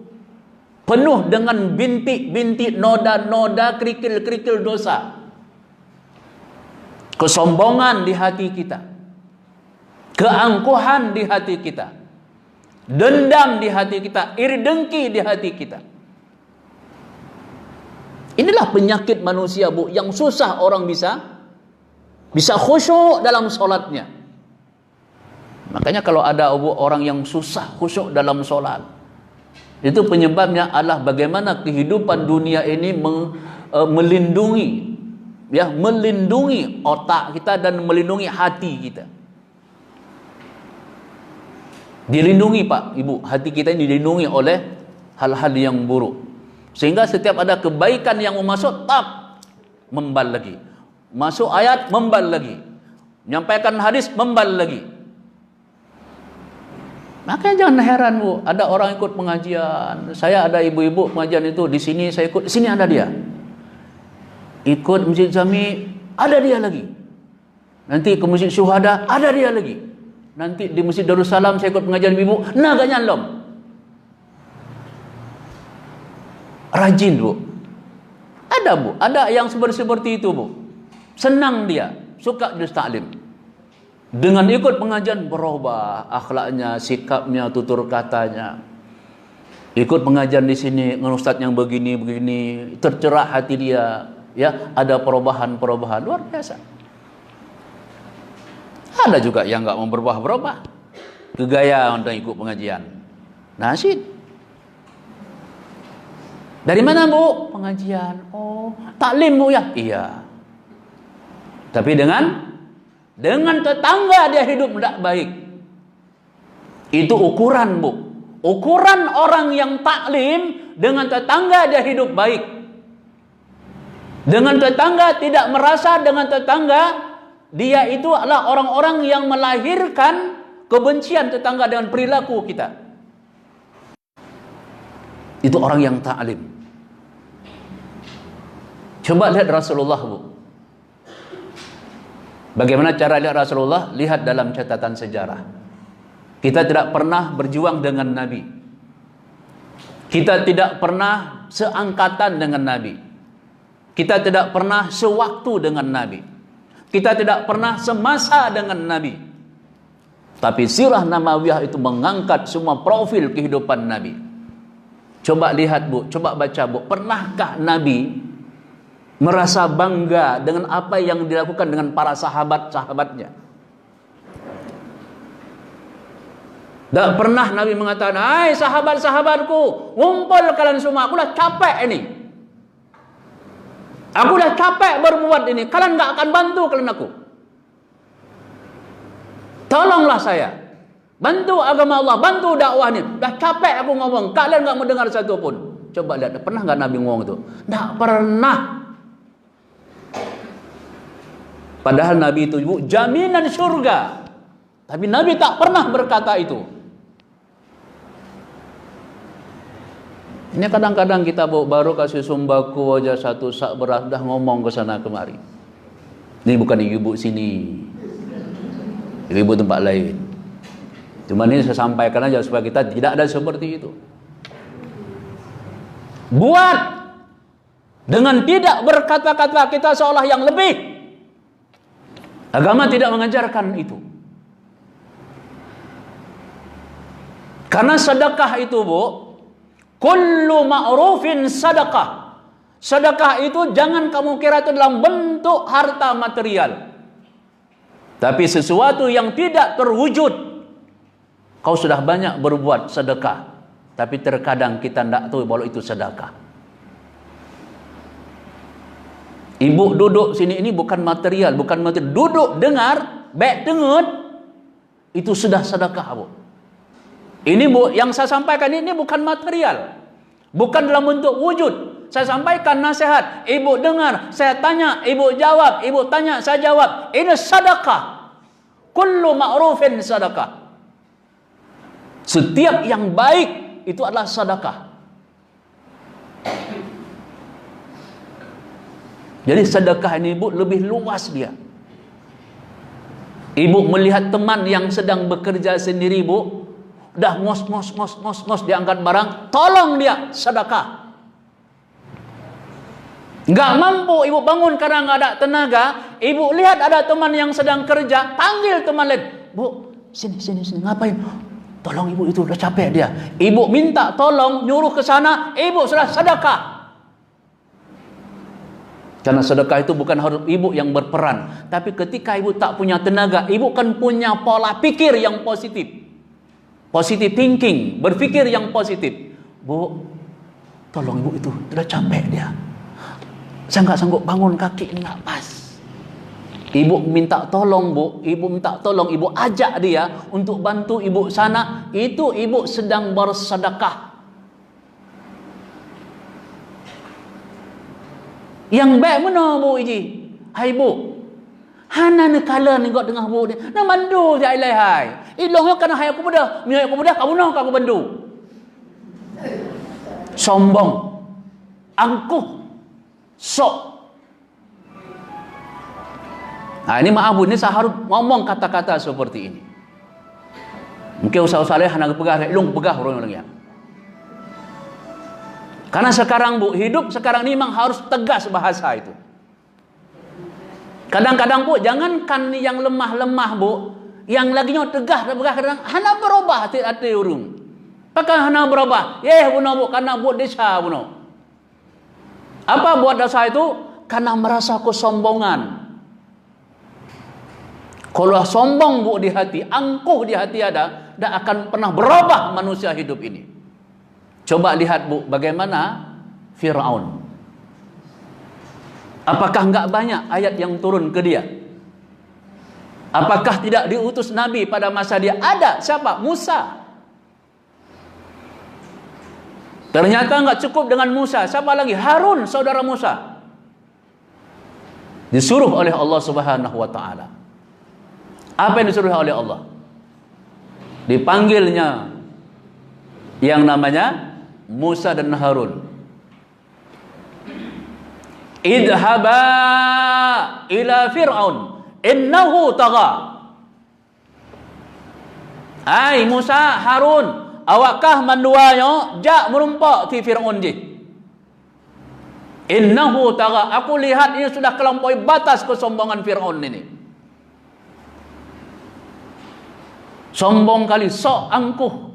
penuh dengan bintik-bintik, noda-noda, kerikil-kerikil dosa. Kesombongan di hati kita, keangkuhan di hati kita, dendam di hati kita, iri dengki di hati kita. Inilah penyakit manusia, Bu, yang susah orang bisa khusyuk dalam sholatnya. Makanya kalau ada, Bu, orang yang susah khusyuk dalam sholat, itu penyebabnya adalah bagaimana kehidupan dunia ini melindungi otak kita dan melindungi hati kita. Dilindungi, Pak, Ibu, hati kita ini dilindungi oleh hal-hal yang buruk. Sehingga setiap ada kebaikan yang mau masuk, membal lagi. Masuk ayat, membal lagi. Menyampaikan hadis, membal lagi. Makanya jangan heran, Bu, ada orang ikut pengajian. Saya ada ibu-ibu pengajian itu, di sini saya ikut, di sini ada dia. Ikut Masjid Jami, ada dia lagi. Nanti ke Masjid Syuhada, ada dia lagi. Nanti di Masjid Darussalam saya ikut pengajian ibu, naga nyalom. Rajin, Bu. Ada, Bu, ada yang seperti itu, Bu. Senang dia, suka juz taklim. Dengan ikut pengajian berubah akhlaknya, sikapnya, tutur katanya. Ikut pengajian di sini dengan ustaz yang begini-begini, tercerah hati dia. Ya, ada perubahan-perubahan luar biasa. Ada juga yang enggak mau berubah-berubah, kegaya untuk ikut pengajian. Nasid. Dari mana, Bu? Pengajian. Oh, taklim, Bu, ya? Iya. Tapi dengan tetangga dia hidup tidak baik. Itu ukuran, Bu. Ukuran orang yang taklim, dengan tetangga dia hidup baik. Dengan tetangga tidak merasa, dengan tetangga dia itu adalah orang-orang yang melahirkan kebencian tetangga dengan perilaku kita. Itu orang yang taklim. Coba lihat Rasulullah, Bu. Bagaimana cara lihat Rasulullah? Lihat dalam catatan sejarah. Kita tidak pernah berjuang dengan Nabi. Kita tidak pernah seangkatan dengan Nabi. Kita tidak pernah sewaktu dengan Nabi. Kita tidak pernah semasa dengan Nabi. Tapi sirah Nabawiyah itu mengangkat semua profil kehidupan Nabi. Coba lihat Bu, coba baca Bu, pernahkah Nabi merasa bangga dengan apa yang dilakukan dengan para sahabat-sahabatnya? Tak pernah Nabi mengatakan, "Hai sahabat-sahabatku, ngumpul kalian semua, aku dah capek ini. Aku dah capek berbuat ini, kalian gak akan bantu kalian aku. Tolonglah saya. Bantu agama Allah, bantu dakwah ini. Dah capek aku ngomong, kalian gak mau dengar satu pun." Coba lihat, pernah gak Nabi ngomong itu? Tak pernah. Padahal Nabi itu Bu, jaminan surga. Tapi Nabi tak pernah berkata itu. Ini kadang-kadang kita baru kasih sembako aja satu sak beras dah ngomong ke sana kemari. Ini bukan ibu sini, ibu tempat lain. Cuma ini saya sampaikan aja supaya kita tidak ada seperti itu. Buat dengan tidak berkata-kata kita seolah yang lebih. Agama tidak mengajarkan itu. Karena sedekah itu Bu, kullu ma'rufin sadaqah. Sedekah itu jangan kamu kira itu dalam bentuk harta material. Tapi sesuatu yang tidak terwujud. Kau sudah banyak berbuat sedekah, tapi terkadang kita tidak tahu kalau itu sedekah. Ibu duduk sini ini bukan material, bukan material. Duduk dengar, baik dengut, itu sudah sedekah Bu. Ini Bu, yang saya sampaikan ini bukan material, bukan dalam bentuk wujud. Saya sampaikan nasihat, ibu dengar, saya tanya, ibu jawab, ibu tanya, saya jawab. Ini sedekah. Kullu ma'rufin sedekah. Setiap yang baik itu adalah sedekah. Jadi sedekah ini Bu lebih luas dia. Ibu melihat teman yang sedang bekerja sendiri Bu, dah ngos diangkat barang, tolong dia, sedekah. Enggak mampu ibu bangun karena enggak ada tenaga, ibu lihat ada teman yang sedang kerja, panggil teman lain, "Bu, sini ngapain?" "Tolong ibu, itu udah capek dia." Ibu minta tolong, nyuruh ke sana, ibu sudah sedekah. Karena sedekah itu bukan harus ibu yang berperan, tapi ketika ibu tak punya tenaga, ibu kan punya pola pikir yang positif. Positive thinking, berpikir yang positif. "Bu, tolong ibu, itu sudah capek dia. Saya nggak sanggup bangun, kaki ini nggak pas." Ibu minta tolong Bu, ibu minta tolong, ibu ajak dia untuk bantu ibu sana, itu ibu sedang bersedekah. Yang baik mana Bu Iji? "Hai Bu, hana ni kala ni kau dengar Bu ni, nak bantu saya ilai hai. Ilong kena hai aku muda, minyak aku muda, kamu nak aku bantu." Sombong, angkuh, sok. Nah ini maaf Bu, ini saya harus ngomong kata-kata seperti ini. Mungkin usaha-usaha lain hana pegah, ilong pegah orang-orangnya. Karena sekarang Bu, hidup sekarang ini memang harus tegas bahasa itu. Kadang-kadang Bu, jangankan yang lemah-lemah Bu, yang lagi tegah kadang hana berubah hati urung. Pakai hana berubah. Buno Bu, karena buat desa buno. Apa buat dosa itu? Karena merasa kesombongan. Kalau sombong Bu di hati, angkuh di hati ada, tidak akan pernah berubah manusia hidup ini. Coba lihat Bu, bagaimana Fir'aun. Apakah enggak banyak ayat yang turun ke dia? Apakah tidak diutus Nabi pada masa dia? Ada. Siapa? Musa. Ternyata enggak cukup dengan Musa. Siapa lagi? Harun, saudara Musa. Disuruh oleh Allah Subhanahu wa taala. Apa yang disuruh oleh Allah? Dipanggilnya yang namanya Musa dan Harun. "Idhaba ila Fir'aun innahu tagha." Hai Musa, Harun, awakkah manduayo jak merumpak ti Fir'aun je. Innahu tagha, aku lihat ini sudah kelampaui batas kesombongan Fir'aun ini. Sombong kali, sok angkuh.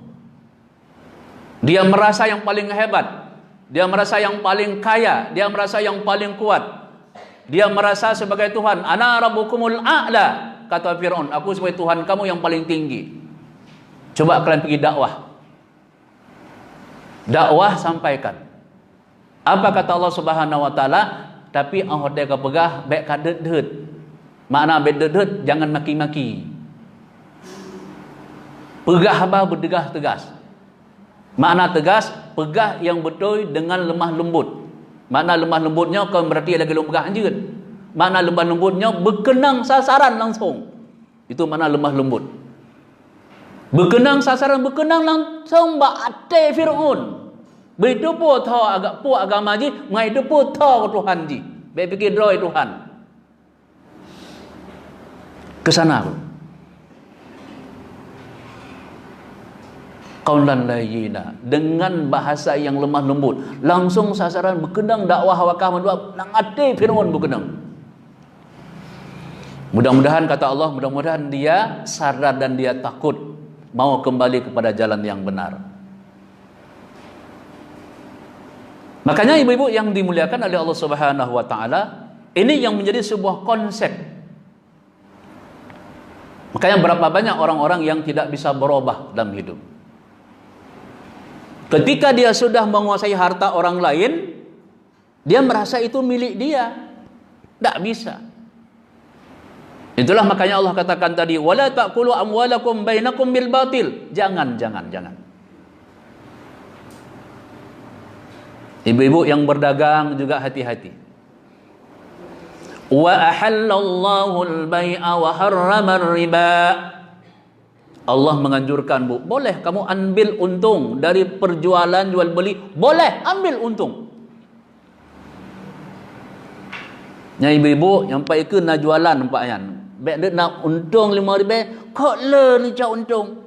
Dia merasa yang paling hebat, dia merasa yang paling kaya, dia merasa yang paling kuat. Dia merasa sebagai Tuhan. Ana rabbukumul a'la, kata Fir'aun, aku sebagai Tuhan kamu yang paling tinggi. Coba kalian pergi dakwah. Dakwah sampaikan. Apa kata Allah Subhanahu wa taala? Tapi ahote ka pegah baik ka deut. Makna baik deut jangan maki-maki. Pegah ba berdegah tegas. Makna tegas, pegah yang betul dengan lemah lembut. Makna lemah lembutnya kan berarti lagi pegah anjeun. Makna lemah lembutnya berkenang sasaran langsung. Itu makna lemah lembut. Berkenang sasaran, berkenang langsung ba ate Firaun. Begitu pun tho agak pu agama ji, ngai tu pun tho Tuhan ji. Baik fikir droi Tuhan. Ke sana aku. Qaulan layyina, dengan bahasa yang lemah lembut, langsung sasaran berkenang dakwah wakah mandua nang ate Firaun berkenang. Mudah-mudahan kata Allah, mudah-mudahan dia sadar dan dia takut mau kembali kepada jalan yang benar. Makanya ibu-ibu yang dimuliakan oleh Allah Subhanahu wa taala, ini yang menjadi sebuah konsep. Makanya berapa banyak orang-orang yang tidak bisa berubah dalam hidup. Ketika dia sudah menguasai harta orang lain, dia merasa itu milik dia. Tidak bisa. Itulah makanya Allah katakan tadi, wala ta'kulu amwalakum bainakum bil batil. Jangan. Ibu-ibu yang berdagang juga hati-hati. Wa ahallallahu al-bai'a wa harrama ar-riba. Allah menganjurkan, Bu, boleh kamu ambil untung dari perjualan jual beli, boleh ambil untung. Yang ibu-ibu yang pak ikut nak jualan nampak kan, baik dia nak untung 5 ribu, kok le ni cak untung.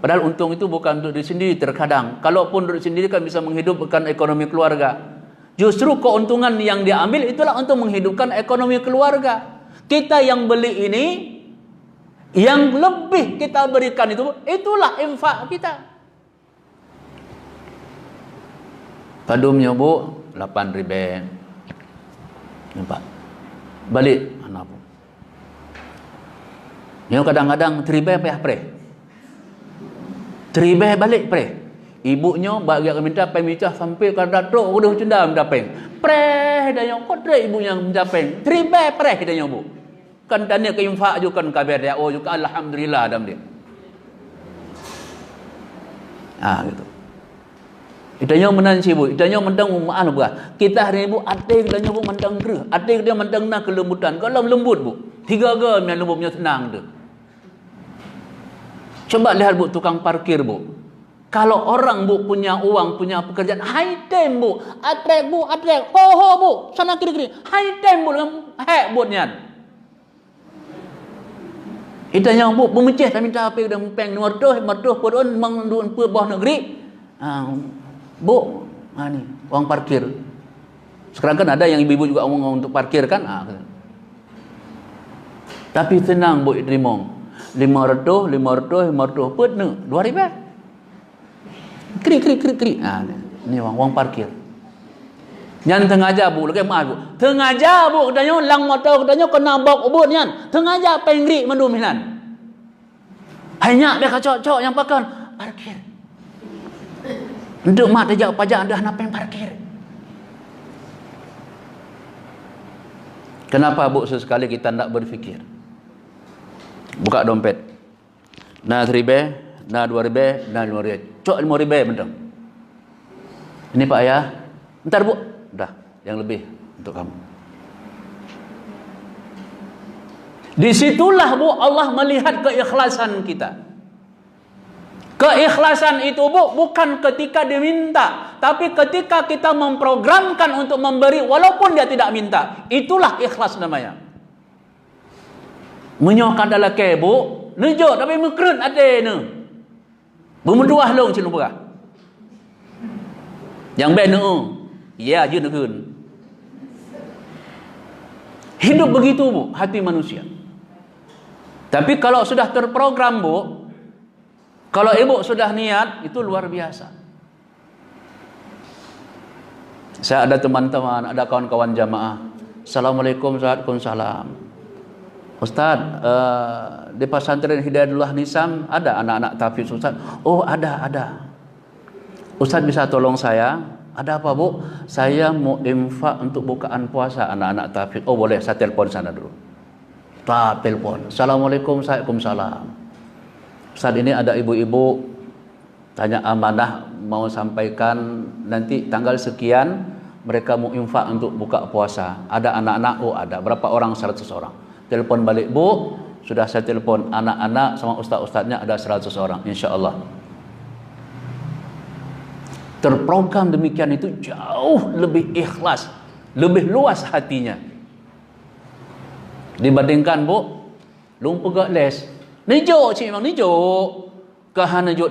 Padahal untung itu bukan untuk diri sendiri terkadang. Kalaupun untuk diri sendiri kan bisa menghidupkan ekonomi keluarga. Justru keuntungan yang dia ambil itulah untuk menghidupkan ekonomi keluarga. Kita yang beli ini, yang lebih kita berikan itulah infak kita. Padumnya Bu 8 ribu. Nampak? Balik anak Bu. Yang kadang-kadang 3 ribu payah pre. 3 ribu balik pre. Ibunya bagi minta pay minta sampai kan datuk udah cunda minta pay. Pre dah yang kau ibunya minta pay. 3 ribu pre kita Bu. Kan tanya ke infak juga kan kabar dia, oh juga alhamdulillah dalam dia. Gitu. Itanya menanci Bu, itanya mendang maaf Bu. Kita hari Bu ate kita Bu mendang gereh, ate dia mendang nak kelembutan. Kalau lembut Bu, 3 gam yang lembutnya tenang tu. Coba lihat Bu tukang parkir Bu. Kalau orang Bu punya uang, punya pekerjaan, high time Bu, atrek Bu, atrek, ho Bu, sana kiri-kiri, high time Bu, hek Bu nian. Itanya Bu pemecah tak minta apa dah peng mertuh pun mengduan bawah negeri. Bu, ni uang parkir. Sekarang kan ada yang ibu-ibu juga uang untuk parkir kan? Tapi tenang Bu terima. 500 pun ni 2 ribu. Kri. Ni uang parkir. Nyan tengaja Bu, lagi maaf Bu. Tengaja Bu, katanya lang motor, katanya kena bok ubud nyan. Tengaja pengri mendum hinan. Hanya dia kacau-cok yang pakan parkir. Untuk mak dia pajak dah nak peng parkir. Kenapa Bu sesekali kita tak berfikir? Buka dompet. Nah 3 ribu, nah 2 ribu, nah 5 ribu. Cok 5 ribu betul. Ini Pak ya. Bentar Bu. Dah, yang lebih untuk kamu. Disitulah Bu Allah melihat keikhlasan kita. Keikhlasan itu Bu bukan ketika diminta, tapi ketika kita memprogramkan untuk memberi walaupun dia tidak minta. Itulah ikhlas namanya. Menyokan dalam ke Bu, nejok tapi mekrut ada ni. Bermenduah long cilung berah. Yang benar ya je negeri. Hidup begitu Bu, hati manusia. Tapi kalau sudah terprogram Bu, kalau ibu sudah niat, itu luar biasa. Saya ada teman-teman, ada kawan-kawan jamaah. Assalamualaikum, waalaikumsalam. Ustaz, di pesantren Hidayatullah Nisam ada anak-anak tahfiz Ustaz? Oh, ada. Ustaz bisa tolong saya? Ada apa, Bu? Saya mau infak untuk bukaan puasa anak-anak tahfiz. Oh, boleh, saya telepon sana dulu. Telepon. Assalamualaikum, waalaikumsalam. Ustaz, ini ada ibu-ibu tanya amanah, mau sampaikan nanti tanggal sekian mereka mau infak untuk buka puasa. Ada anak-anak? Oh, ada. Berapa orang? 100 orang. Telepon balik, Bu, sudah saya telepon anak-anak sama ustaz-ustaznya ada 100 orang, insya-Allah. Terprogram demikian itu jauh lebih ikhlas, lebih luas hatinya dibandingkan, Bu, lumpur gak les. Nejo, cik memang nejo. Kahan nejo.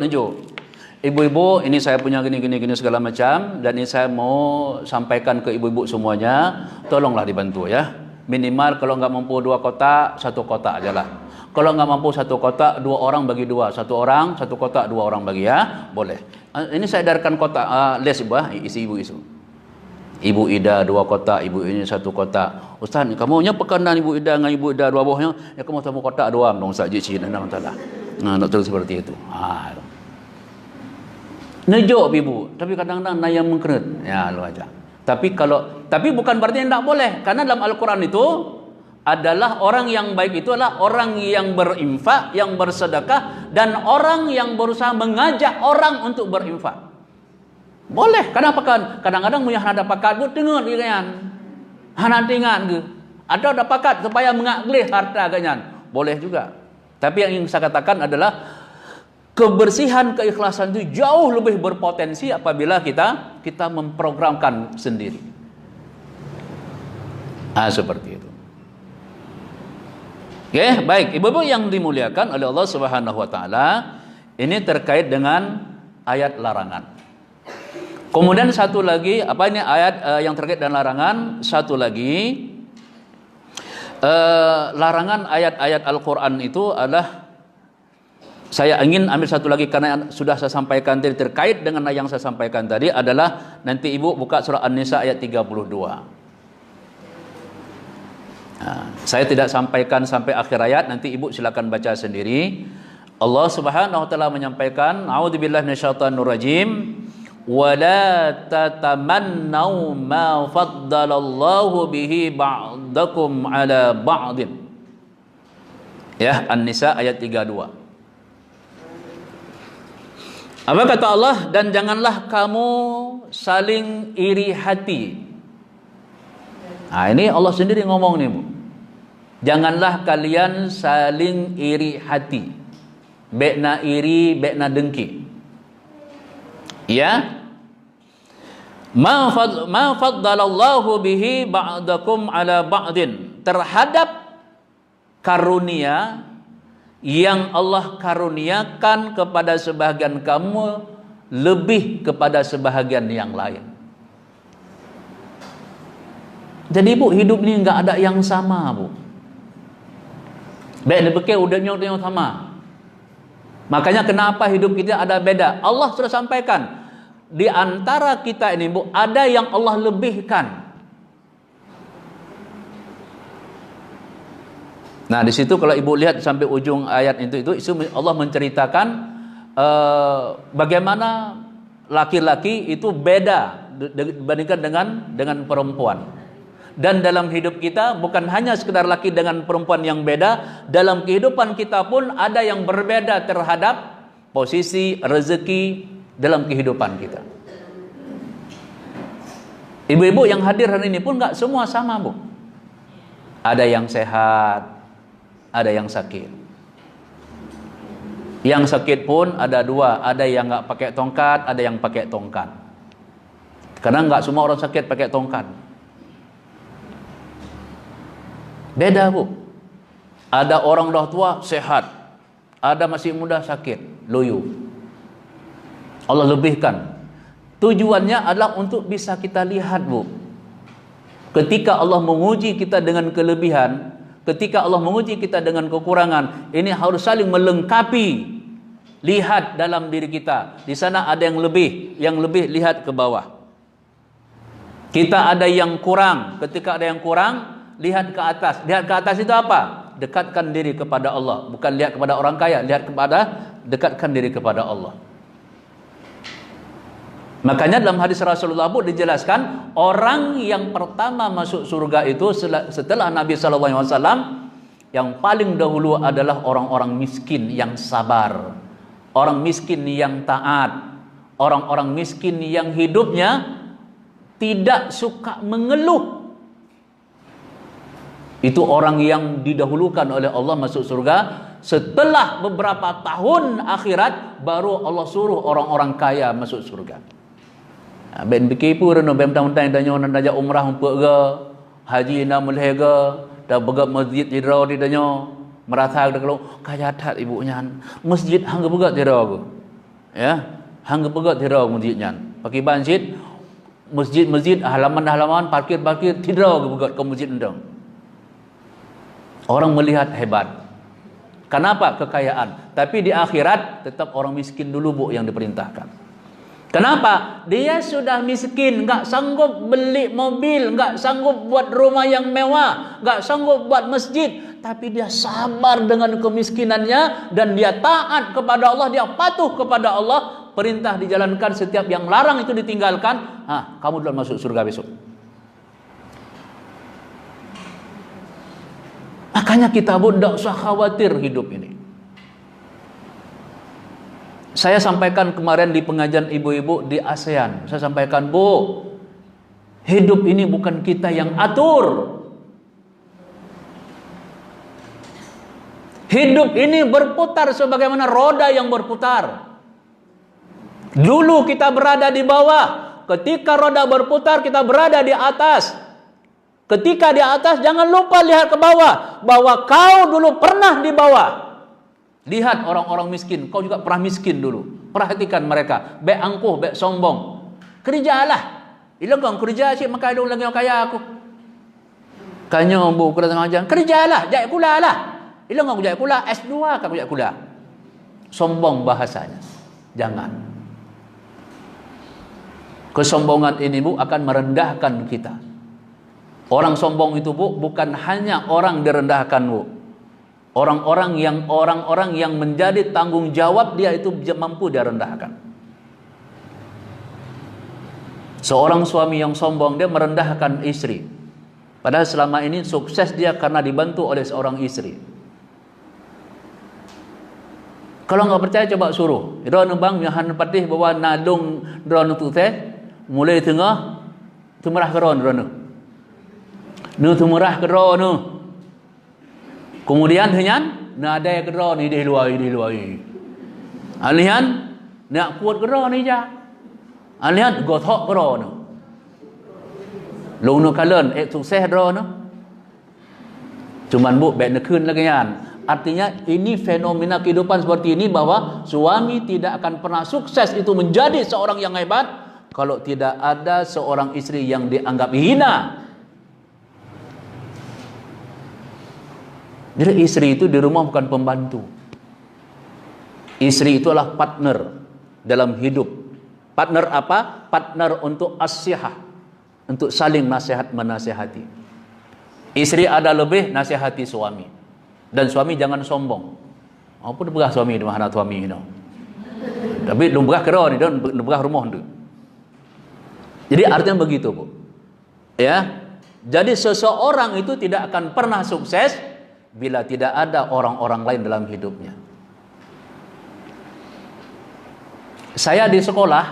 Ibu-ibu, ini saya punya gini segala macam, dan ini saya mau sampaikan ke ibu-ibu semuanya. Tolonglah dibantu ya. Minimal kalau nggak mampu 2 kotak, 1 kotak aja lah. Kalau nggak mampu 1 kotak, 2 orang bagi 2. 1 orang, 1 kotak, 2 orang bagi ya. Boleh. Ini saya edarkan kotak les ibu, isi ibu isu. Ibu Ida 2 kotak, ibu ini 1 kotak. Ustaz, kamu nya pekanan ibu Ida dengan ibu Ida 2 buahnya, ya kamu tamu kotak 2 dong Ustaz Ji Cina taala. Nah, nak terus seperti itu. Nejo ibu, tapi kadang-kadang nayam mengkerut. Ya, lu aja. Tapi bukan berarti tidak boleh, karena dalam Al-Quran itu adalah orang yang baik itu adalah orang yang berinfak, yang bersedekah, dan orang yang berusaha mengajak orang untuk berinfak. Boleh. Kenapa kan? Kadang-kadang punya ada pakat, dengar kan? Hana tingan ke? Ada pakat supaya mengaglih harta ganyan. Boleh juga. Tapi yang ingin saya katakan adalah kebersihan, keikhlasan itu jauh lebih berpotensi apabila kita memprogramkan sendiri. Seperti itu. Oke, baik. Ibu-ibu yang dimuliakan oleh Allah Subhanahu wa taala, ini terkait dengan ayat larangan. Kemudian satu lagi, apa ini ayat yang terkait dengan larangan? Satu lagi, larangan ayat-ayat Al-Qur'an itu adalah, saya ingin ambil satu lagi karena sudah saya sampaikan tadi terkait dengan yang saya sampaikan tadi adalah nanti ibu buka surah An-Nisa ayat 32. Saya tidak sampaikan sampai akhir ayat, nanti ibu silakan baca sendiri. Allah Subhanahu wa taala menyampaikan, a'udzubillahi minasyaitonir rajim, wala tatamannau ma faddalallahu bihi ba'dakum ala ba'din. Ya, An-Nisa ayat 32. Apa kata Allah? Dan janganlah kamu saling iri hati. Ini Allah sendiri ngomong nih, Bu. Janganlah kalian saling iri hati. Bekna iri, bekna dengki. Ya. Ma faddalallahu bihi ba'dakum ala ba'din. Terhadap karunia yang Allah karuniakan kepada sebahagian kamu lebih kepada sebahagian yang lain. Jadi Bu, hidup ini enggak ada yang sama, Bu. Baik lebih udahnya sama. Makanya kenapa hidup kita ada beda? Allah sudah sampaikan, di antara kita ini, Bu, ada yang Allah lebihkan. Nah, di situ kalau ibu lihat sampai ujung ayat itu Allah menceritakan bagaimana laki-laki itu beda dibandingkan dengan perempuan. Dan dalam hidup kita bukan hanya sekedar laki dengan perempuan yang beda, dalam kehidupan kita pun ada yang berbeda terhadap posisi rezeki dalam kehidupan kita. Ibu-ibu yang hadir hari ini pun nggak semua sama, Bu. Ada yang sehat, ada yang sakit. Yang sakit pun ada 2, ada yang nggak pakai tongkat, ada yang pakai tongkat. Karena nggak semua orang sakit pakai tongkat. Beda, Bu. Ada orang dah tua sehat, ada masih muda sakit, loyo. Allah lebihkan. Tujuannya adalah untuk bisa kita lihat, Bu. Ketika Allah menguji kita dengan kelebihan, ketika Allah menguji kita dengan kekurangan, ini harus saling melengkapi. Lihat dalam diri kita, di sana ada yang lebih lihat ke bawah. Kita ada yang kurang. Ketika ada yang kurang, lihat ke atas. Lihat ke atas itu apa? Dekatkan diri kepada Allah. Bukan lihat kepada orang kaya, dekatkan diri kepada Allah. Makanya dalam hadis Rasulullah pun dijelaskan, orang yang pertama masuk surga itu setelah Nabi SAW, yang paling dahulu adalah orang-orang miskin yang sabar, orang miskin yang taat, orang-orang miskin yang hidupnya tidak suka mengeluh. Itu orang yang didahulukan oleh Allah masuk surga. Setelah beberapa tahun akhirat, baru Allah suruh orang-orang kaya masuk surga. Ben bikipu reno ben tang-tang danyo nanda umrah umpuk ke, haji na mulai ke, dah begap masjid tidro di danyo, merasa kalau kaya tat ibunya. Masjid hangga begat tidro ke. Ya, hangga begat tidro masjidnya. Pakai banjit masjid halaman-halaman parkir tidro ke begat ke masjid endang. Orang melihat hebat. Kenapa? Kekayaan. Tapi di akhirat tetap orang miskin dulu bu yang diperintahkan. Kenapa? Dia sudah miskin, enggak sanggup beli mobil, enggak sanggup buat rumah yang mewah, enggak sanggup buat masjid, tapi dia sabar dengan kemiskinannya dan dia taat kepada Allah, dia patuh kepada Allah, perintah dijalankan, setiap yang larang itu ditinggalkan. Kamu duluan masuk surga besok. Makanya kita pun tidak usah khawatir hidup ini. Saya sampaikan kemarin di pengajian ibu-ibu di ASEAN. Saya sampaikan, Bu, hidup ini bukan kita yang atur. Hidup ini berputar sebagaimana roda yang berputar. Dulu kita berada di bawah. Ketika roda berputar, kita berada di atas. Ketika di atas, jangan lupa lihat ke bawah. Bahwa kau dulu pernah di bawah. Lihat orang-orang miskin. Kau juga pernah miskin dulu. Perhatikan mereka. Baik angkuh, baik sombong. Kerjalah. Ilang kau kerja cik makai dong lagi kaya aku. Kanyo bu kena tengah jalan. Kerjalah, jaya kula lah. Ilang kau jaya kula, S2 kau jaya kula. Sombong bahasanya. Jangan. Kesombongan ini bu akan merendahkan kita. Orang sombong itu bu bukan hanya orang direndahkan bu. Orang-orang yang menjadi tanggung jawab dia itu mampu dia rendahkan. Seorang suami yang sombong dia merendahkan istri. Padahal selama ini sukses dia karena dibantu oleh seorang istri. Kalau nggak percaya coba suruh. Drone bang yang patih bawa nadung drone tu teh mulai tengah tumerah drone. Nu tumerah drone. Kemudian henyan nak ada kedra ni di luar. Alihan nak kuat kedra ni ja. Alihan gothok kedra ni. Long no kalen sukses kedra ni. Cuman bu baik nak kun lagi yan. Artinya ini fenomena kehidupan seperti ini bahwa suami tidak akan pernah sukses itu menjadi seorang yang hebat kalau tidak ada seorang istri yang dianggap hina. Jadi istri itu di rumah bukan pembantu. Istri itu adalah partner dalam hidup. Partner apa? Partner untuk asyihah, untuk saling nasihat menasihati. Istri ada lebih nasihati suami. Dan suami jangan sombong. Apa dia berah suami di mana suami ini? Tapi dia berah kerja ni, dia berah rumah tu. Jadi artinya begitu bu. Ya. Jadi seseorang itu tidak akan pernah sukses bila tidak ada orang-orang lain dalam hidupnya. Saya di sekolah,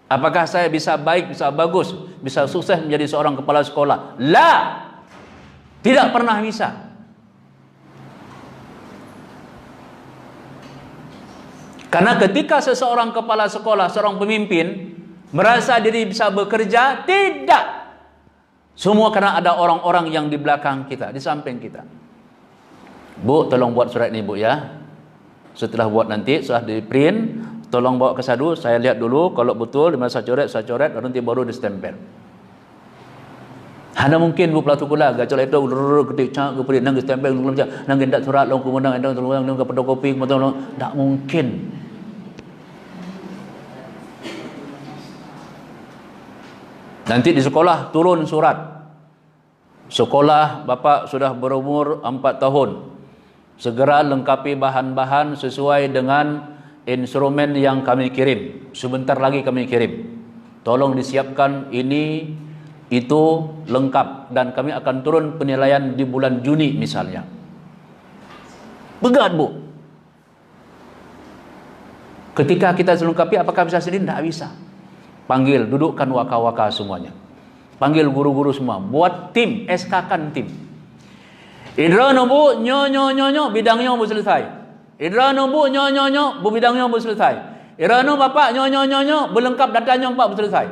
apakah saya bisa baik, bisa bagus, bisa sukses menjadi seorang kepala sekolah? La, tidak pernah bisa. Karena ketika seseorang kepala sekolah, seorang pemimpin merasa diri bisa bekerja, tidak. Semua karena ada orang-orang yang di belakang kita, di samping kita. Bu, tolong buat surat ni bu ya. Setelah buat nanti, setelah di print, tolong bawa ke sadu, saya lihat dulu, kalau betul, dimana saya coret, nanti baru di stempel. Hanya mungkin bu pelatu kula, gacol itu, ketik cak, ke print, nang stempel, nang gendak surat, long kemenang, nang ke fotokopi, tak mungkin. Nanti di sekolah turun surat. Sekolah bapak sudah berumur 4 tahun. Segera lengkapi bahan-bahan sesuai dengan instrumen yang kami kirim. Sebentar lagi kami kirim. Tolong disiapkan ini, itu lengkap. Dan kami akan turun penilaian di bulan Juni misalnya. Begat, Bu. Ketika kita selengkapi, apakah bisa sendiri? Tidak bisa. Panggil, dudukkan waka-waka semuanya. Panggil guru-guru semua. Buat tim, SK-kan tim. Idrano bu, nyo, bidangnya bu selesai. Idrano bu, nyo, bu bidangnya bu selesai. Idrano bapak, nyo, belengkap datanya pak bu selesai.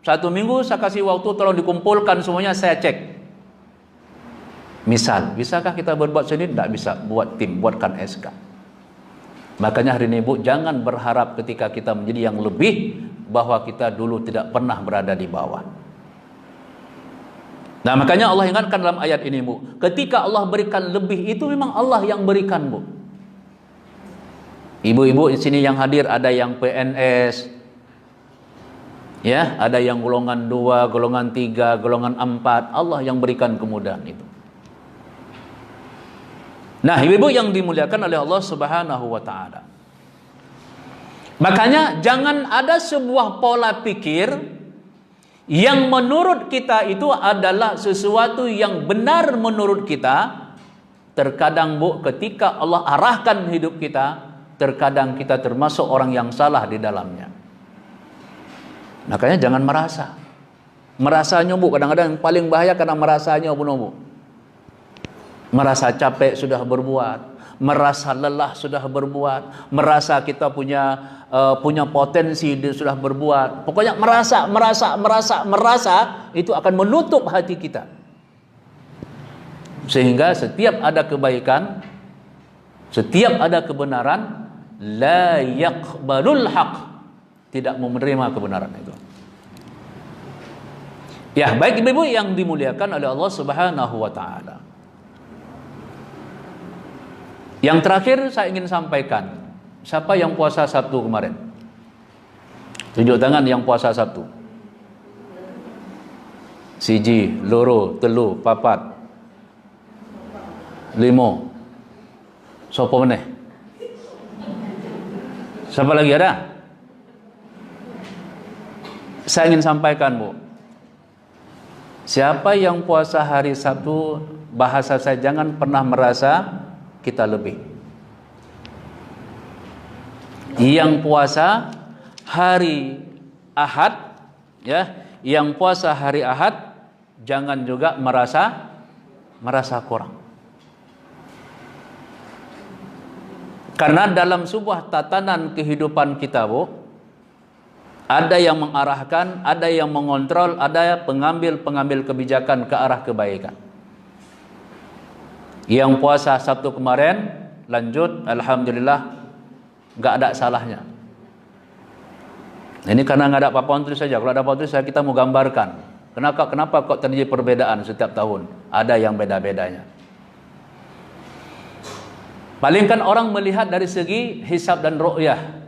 1 minggu saya kasih waktu, tolong dikumpulkan semuanya, saya cek. Misal, bisakah kita berbuat sendiri? Tidak bisa. Buat tim, buatkan SK. Makanya hari ini bu, jangan berharap ketika kita menjadi yang lebih, bahwa kita dulu tidak pernah berada di bawah. Nah makanya Allah ingatkan dalam ayat ini bu, ketika Allah berikan lebih itu memang Allah yang berikan bu. Ibu-ibu di sini yang hadir ada yang PNS, ya, ada yang golongan 2, golongan 3, golongan 4. Allah yang berikan kemudahan itu. Nah ibu-ibu yang dimuliakan oleh Allah Subhanahu wa ta'ala, makanya jangan ada sebuah pola pikir yang menurut kita itu adalah sesuatu yang benar menurut kita. Terkadang bu, ketika Allah arahkan hidup kita, terkadang kita termasuk orang yang salah di dalamnya. Makanya jangan merasa. Merasanya bu, kadang-kadang yang paling bahaya karena merasanya bu. Merasa capek sudah berbuat, merasa lelah sudah berbuat, merasa kita punya potensi dia sudah berbuat. Pokoknya merasa itu akan menutup hati kita. Sehingga setiap ada kebaikan, setiap ada kebenaran, la yaqbalul haq, tidak menerima kebenaran itu. Ya, baik ibu-ibu yang dimuliakan oleh Allah Subhanahu wa taala. Yang terakhir saya ingin sampaikan, siapa yang puasa Sabtu kemarin? Tunjuk tangan yang puasa Sabtu. Siji, loro, telu, papat, limo. Sopo meneh? Siapa lagi ada? Saya ingin sampaikan bu, siapa yang puasa hari Sabtu, bahasa saya jangan pernah merasa kita lebih. Yang puasa hari Ahad, ya, yang puasa hari Ahad jangan juga merasa kurang. Karena dalam sebuah tatanan kehidupan kita, bu, ada yang mengarahkan, ada yang mengontrol, ada pengambil kebijakan ke arah kebaikan. Yang puasa Sabtu kemarin lanjut, alhamdulillah, nggak ada salahnya. Ini karena nggak ada papan tulis saja. Kalau ada papan tulis, kita mau gambarkan kenapa kok terjadi perbedaan setiap tahun. Ada yang beda-bedanya. Paling kan orang melihat dari segi hisab dan ru'yah,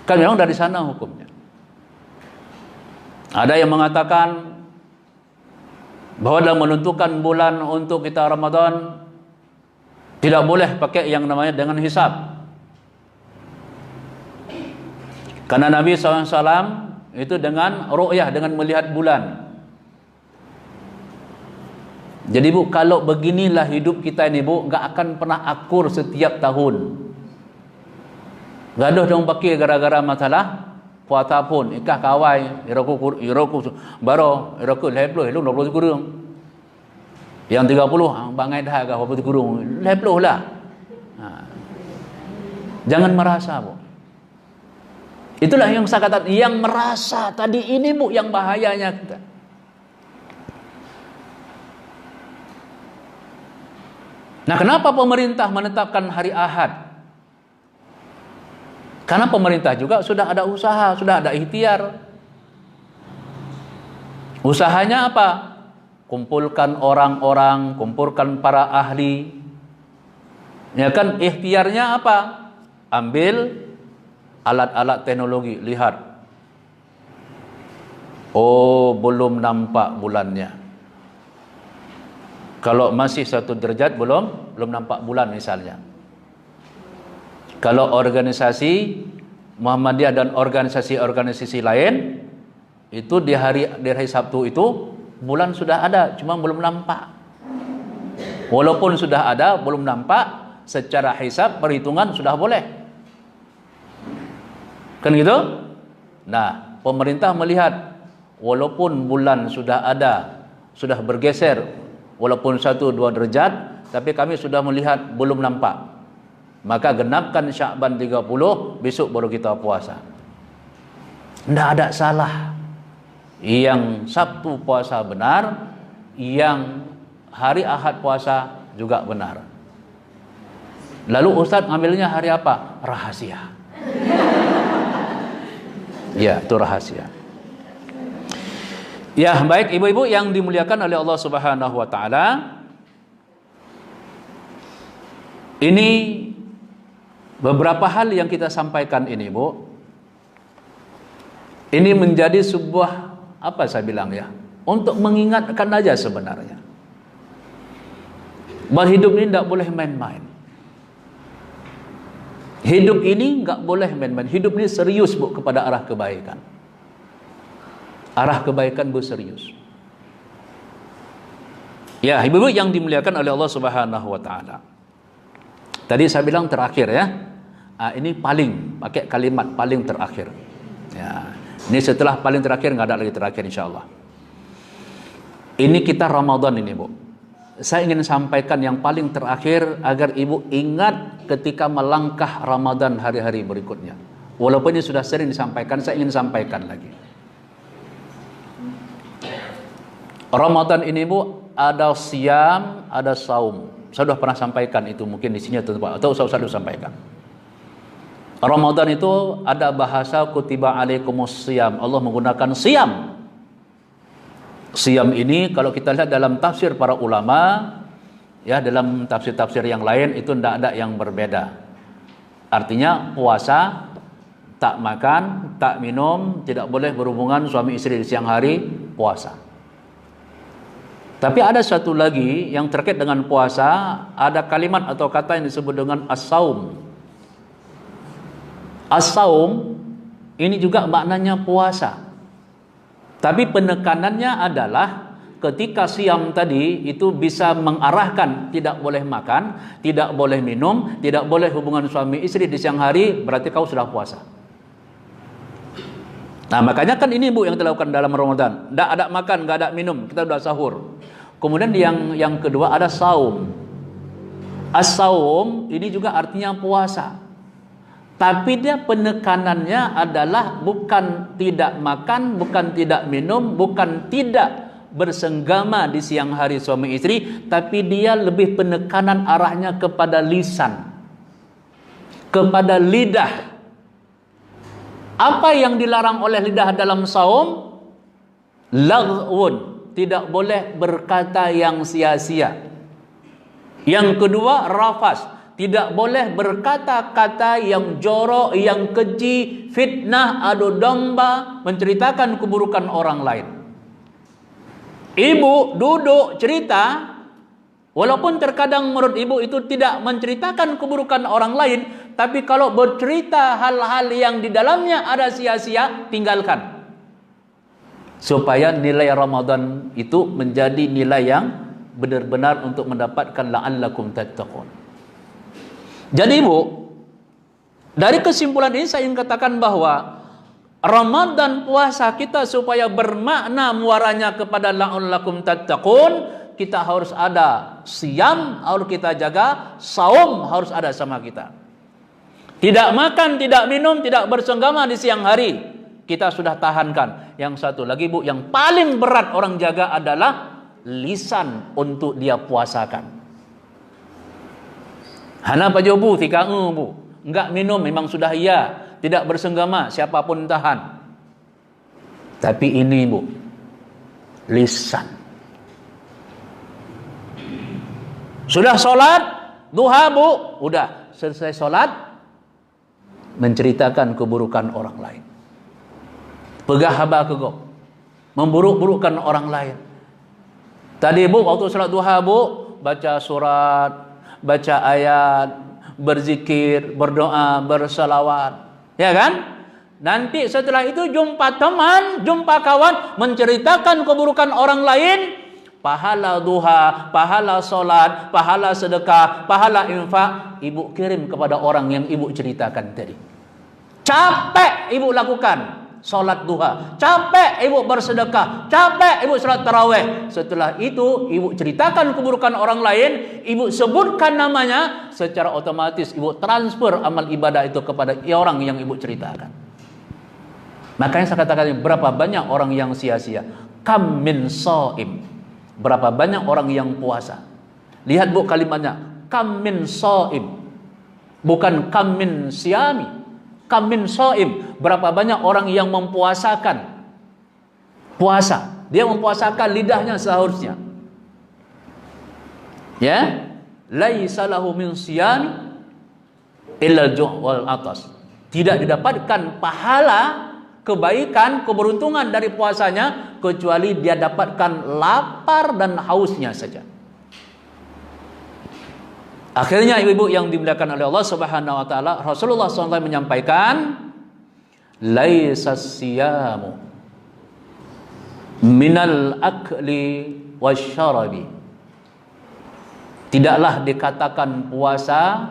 kan memang dari sana hukumnya. Ada yang mengatakan bahwa dalam menentukan bulan untuk kita Ramadan tidak boleh pakai yang namanya dengan hisab. Karena Nabi SAW itu dengan ru'yah, dengan melihat bulan. Jadi bu, kalau beginilah hidup kita ini bu, gak akan pernah akur setiap tahun. Gaduh dong pakai gara-gara masalah puasa pun ikah kawai iraku baro iraku leploh lu 20 kurung. Yang 30 bangai dah agak 20 kurung. Leploh lah. Jangan merasa bu. Itulah yang saya katakan, yang merasa tadi ini bu yang bahayanya kita. Nah, kenapa pemerintah menetapkan hari Ahad? Karena pemerintah juga sudah ada usaha, sudah ada ikhtiar. Usahanya apa? Kumpulkan orang-orang, kumpulkan para ahli. Ya kan, ikhtiarnya apa? Ambil alat-alat teknologi, lihat. Oh, belum nampak bulannya. Kalau masih 1 derajat belum nampak bulan misalnya. Kalau organisasi Muhammadiyah dan organisasi-organisasi lain itu di hari Sabtu itu bulan sudah ada, cuma belum nampak. Walaupun sudah ada, belum nampak, secara hisab perhitungan sudah boleh. Kan gitu? Nah, pemerintah melihat walaupun bulan sudah ada, sudah bergeser, walaupun 1-2 derajat, tapi kami sudah melihat belum nampak. Maka genapkan Sya'ban 30, besok baru kita puasa. Tidak ada salah. Yang Sabtu puasa benar, yang hari Ahad puasa juga benar. Lalu Ustaz ngambilnya hari apa? Rahasia. Ya, itu rahasia. Ya, baik ibu-ibu yang dimuliakan oleh Allah Subhanahu wa taala. Ini beberapa hal yang kita sampaikan ini, Bu. Ini menjadi sebuah apa saya bilang ya? Untuk mengingatkan aja sebenarnya. Bahwa hidup ini tidak boleh main-main. Hidup ini nggak boleh main-main. Hidup ini serius, Bu, kepada arah kebaikan. Arah kebaikan, Bu, serius. Ya, ibu-ibu yang dimuliakan oleh Allah Subhanahu wa taala. Tadi saya bilang terakhir ya. Ini paling, pakai kalimat paling terakhir. Ya, ini setelah paling terakhir nggak ada lagi terakhir insyaallah. Ini kita Ramadan ini, Bu. Saya ingin sampaikan yang paling terakhir agar ibu ingat ketika melangkah Ramadan hari-hari berikutnya. Walaupun ini sudah sering disampaikan, saya ingin sampaikan lagi. Ramadan ini, Bu, ada siam, ada saum. Saya sudah pernah sampaikan itu, mungkin di sini atau saya sudah sampaikan. Ramadan itu ada bahasa kutiba alaikumus siyam. Allah menggunakan siam. Siam ini kalau kita lihat dalam tafsir para ulama, ya dalam tafsir-tafsir yang lain itu tidak ada yang berbeda. Artinya puasa, tak makan, tak minum, tidak boleh berhubungan suami istri di siang hari, puasa. Tapi ada satu lagi yang terkait dengan puasa, ada kalimat atau kata yang disebut dengan as-saum. As-saum ini juga maknanya puasa. Tapi penekanannya adalah ketika siam tadi itu bisa mengarahkan tidak boleh makan, tidak boleh minum, tidak boleh hubungan suami istri di siang hari, berarti kau sudah puasa. Nah, makanya kan ini, Bu, yang dilakukan dalam Ramadan. Tidak ada makan, tidak ada minum, kita sudah sahur. Kemudian yang kedua ada saum. As-saum ini juga artinya puasa. Tapi dia penekanannya adalah bukan tidak makan, bukan tidak minum, bukan tidak bersenggama di siang hari suami istri, tapi dia lebih penekanan arahnya kepada lisan, kepada lidah. Apa yang dilarang oleh lidah dalam saum? Laghwun, tidak boleh berkata yang sia-sia. Yang kedua, rafas. Tidak boleh berkata-kata yang jorok, yang keji, fitnah, adu domba, menceritakan keburukan orang lain. Ibu duduk cerita, walaupun terkadang menurut ibu itu tidak menceritakan keburukan orang lain, tapi kalau bercerita hal-hal yang di dalamnya ada sia-sia, tinggalkan. Supaya nilai Ramadan itu menjadi nilai yang benar-benar untuk mendapatkan la'allakum tattaqun. Jadi, Bu, dari kesimpulan ini saya ingin katakan bahwa Ramadan puasa kita supaya bermakna muaranya kepada la'allakum tattaqun, kita harus ada siam, harus kita jaga, saum harus ada sama kita. Tidak makan, tidak minum, tidak bersenggama di siang hari, kita sudah tahankan. Yang satu lagi, Bu, yang paling berat orang jaga adalah lisan untuk dia puasakan. Hana pajobu tika Bu. Enggak minum memang sudah iya, tidak bersenggama siapapun tahan. Tapi ini, Bu, lisan. Sudah sholat duha, Bu, udah selesai sholat menceritakan keburukan orang lain. Pegah haba kegok. memburuk-burukkan orang lain. Tadi Bu, waktu salat duha Bu, baca surat, baca ayat, berzikir, berdoa, berselawat, ya kan? Nanti setelah itu jumpa teman, jumpa kawan, menceritakan keburukan orang lain, pahala duha, pahala solat, pahala sedekah, pahala infak, ibu kirim kepada orang yang ibu ceritakan tadi. Capek ibu lakukan solat duha, capek ibu bersedekah, capek ibu salat tarawih. Setelah itu ibu ceritakan keburukan orang lain, ibu sebutkan namanya, secara otomatis ibu transfer amal ibadah itu kepada orang yang ibu ceritakan. Makanya saya katakan, berapa banyak orang yang sia-sia. Kam min shaim, berapa banyak orang yang puasa. Lihat Bu kalimatnya, kam min shaim, bukan kam min siyami. Kam min shaim, berapa banyak orang yang mempuasakan puasa. Dia mempuasakan lidahnya seharusnya. Ya, laisa lahu min siyami illa al-ju' wal atas. Tidak didapatkan pahala, kebaikan, keberuntungan dari puasanya kecuali dia dapatkan lapar dan hausnya saja. Akhirnya ibu-ibu yang dimuliakan oleh Allah Subhanahu wa taala, Rasulullah SAW menyampaikan, laisa siyamu minal akli wasyarabi. Tidaklah dikatakan puasa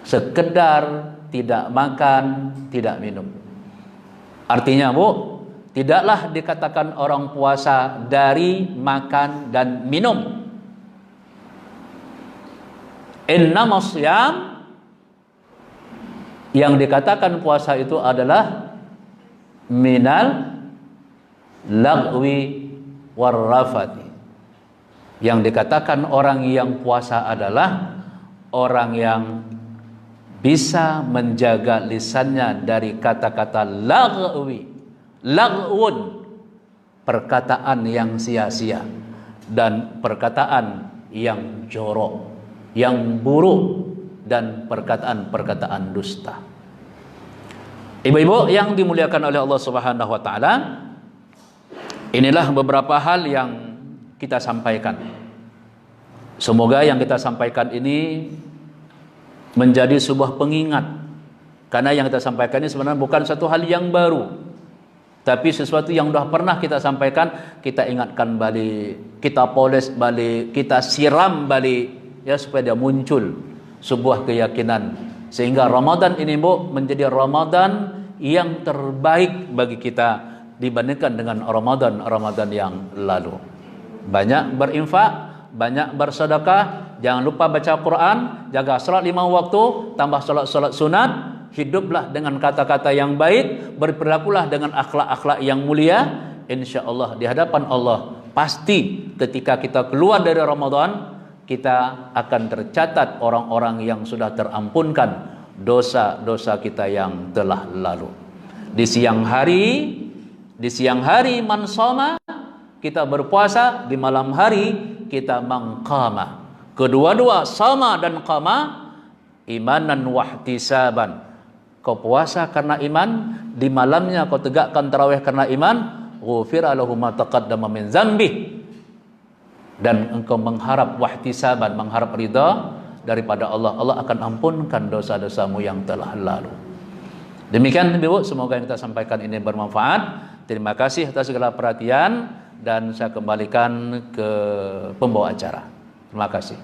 sekedar tidak makan, tidak minum. Artinya Bu, tidaklah dikatakan orang puasa dari makan dan minum. Innamas siyam, yang dikatakan puasa itu adalah minal lagwi warrafati. Yang dikatakan orang yang puasa adalah orang yang bisa menjaga lisannya dari kata-kata lagwi, lagwun, perkataan yang sia-sia, dan perkataan yang jorok, yang buruk, dan perkataan-perkataan dusta. Ibu-ibu yang dimuliakan oleh Allah Subhanahu wa taala, inilah beberapa hal yang kita sampaikan. Semoga yang kita sampaikan ini menjadi sebuah pengingat, karena yang kita sampaikan ini sebenarnya bukan satu hal yang baru, tapi sesuatu yang sudah pernah kita sampaikan, kita ingatkan balik, kita poles balik, kita siram balik, ya, supaya dia muncul sebuah keyakinan, sehingga Ramadan ini Bu menjadi Ramadan yang terbaik bagi kita dibandingkan dengan Ramadan yang lalu. Banyak berinfak, banyak bersedekah, jangan lupa baca Quran, jaga salat 5 waktu, tambah salat sunat, hiduplah dengan kata-kata yang baik, berperilakulah dengan akhlak-akhlak yang mulia. Insyaallah di hadapan Allah pasti ketika kita keluar dari Ramadan, kita akan tercatat orang-orang yang sudah terampunkan dosa-dosa kita yang telah lalu. Di siang hari man shoma, kita berpuasa, di malam hari kita mangqama. Kedua-dua sama dan qama, imanan wahtisaban. Kau puasa karena iman, di malamnya kau tegakkan tarawih karena iman, ghufira lahu ma taqaddama min dzambi. Dan engkau mengharap wahtisaban, mengharap ridha daripada Allah, Allah akan ampunkan dosa-dosamu yang telah lalu. Demikian Ibu, semoga yang kita sampaikan ini bermanfaat. Terima kasih atas segala perhatian, dan saya kembalikan ke pembawa acara. Terima kasih.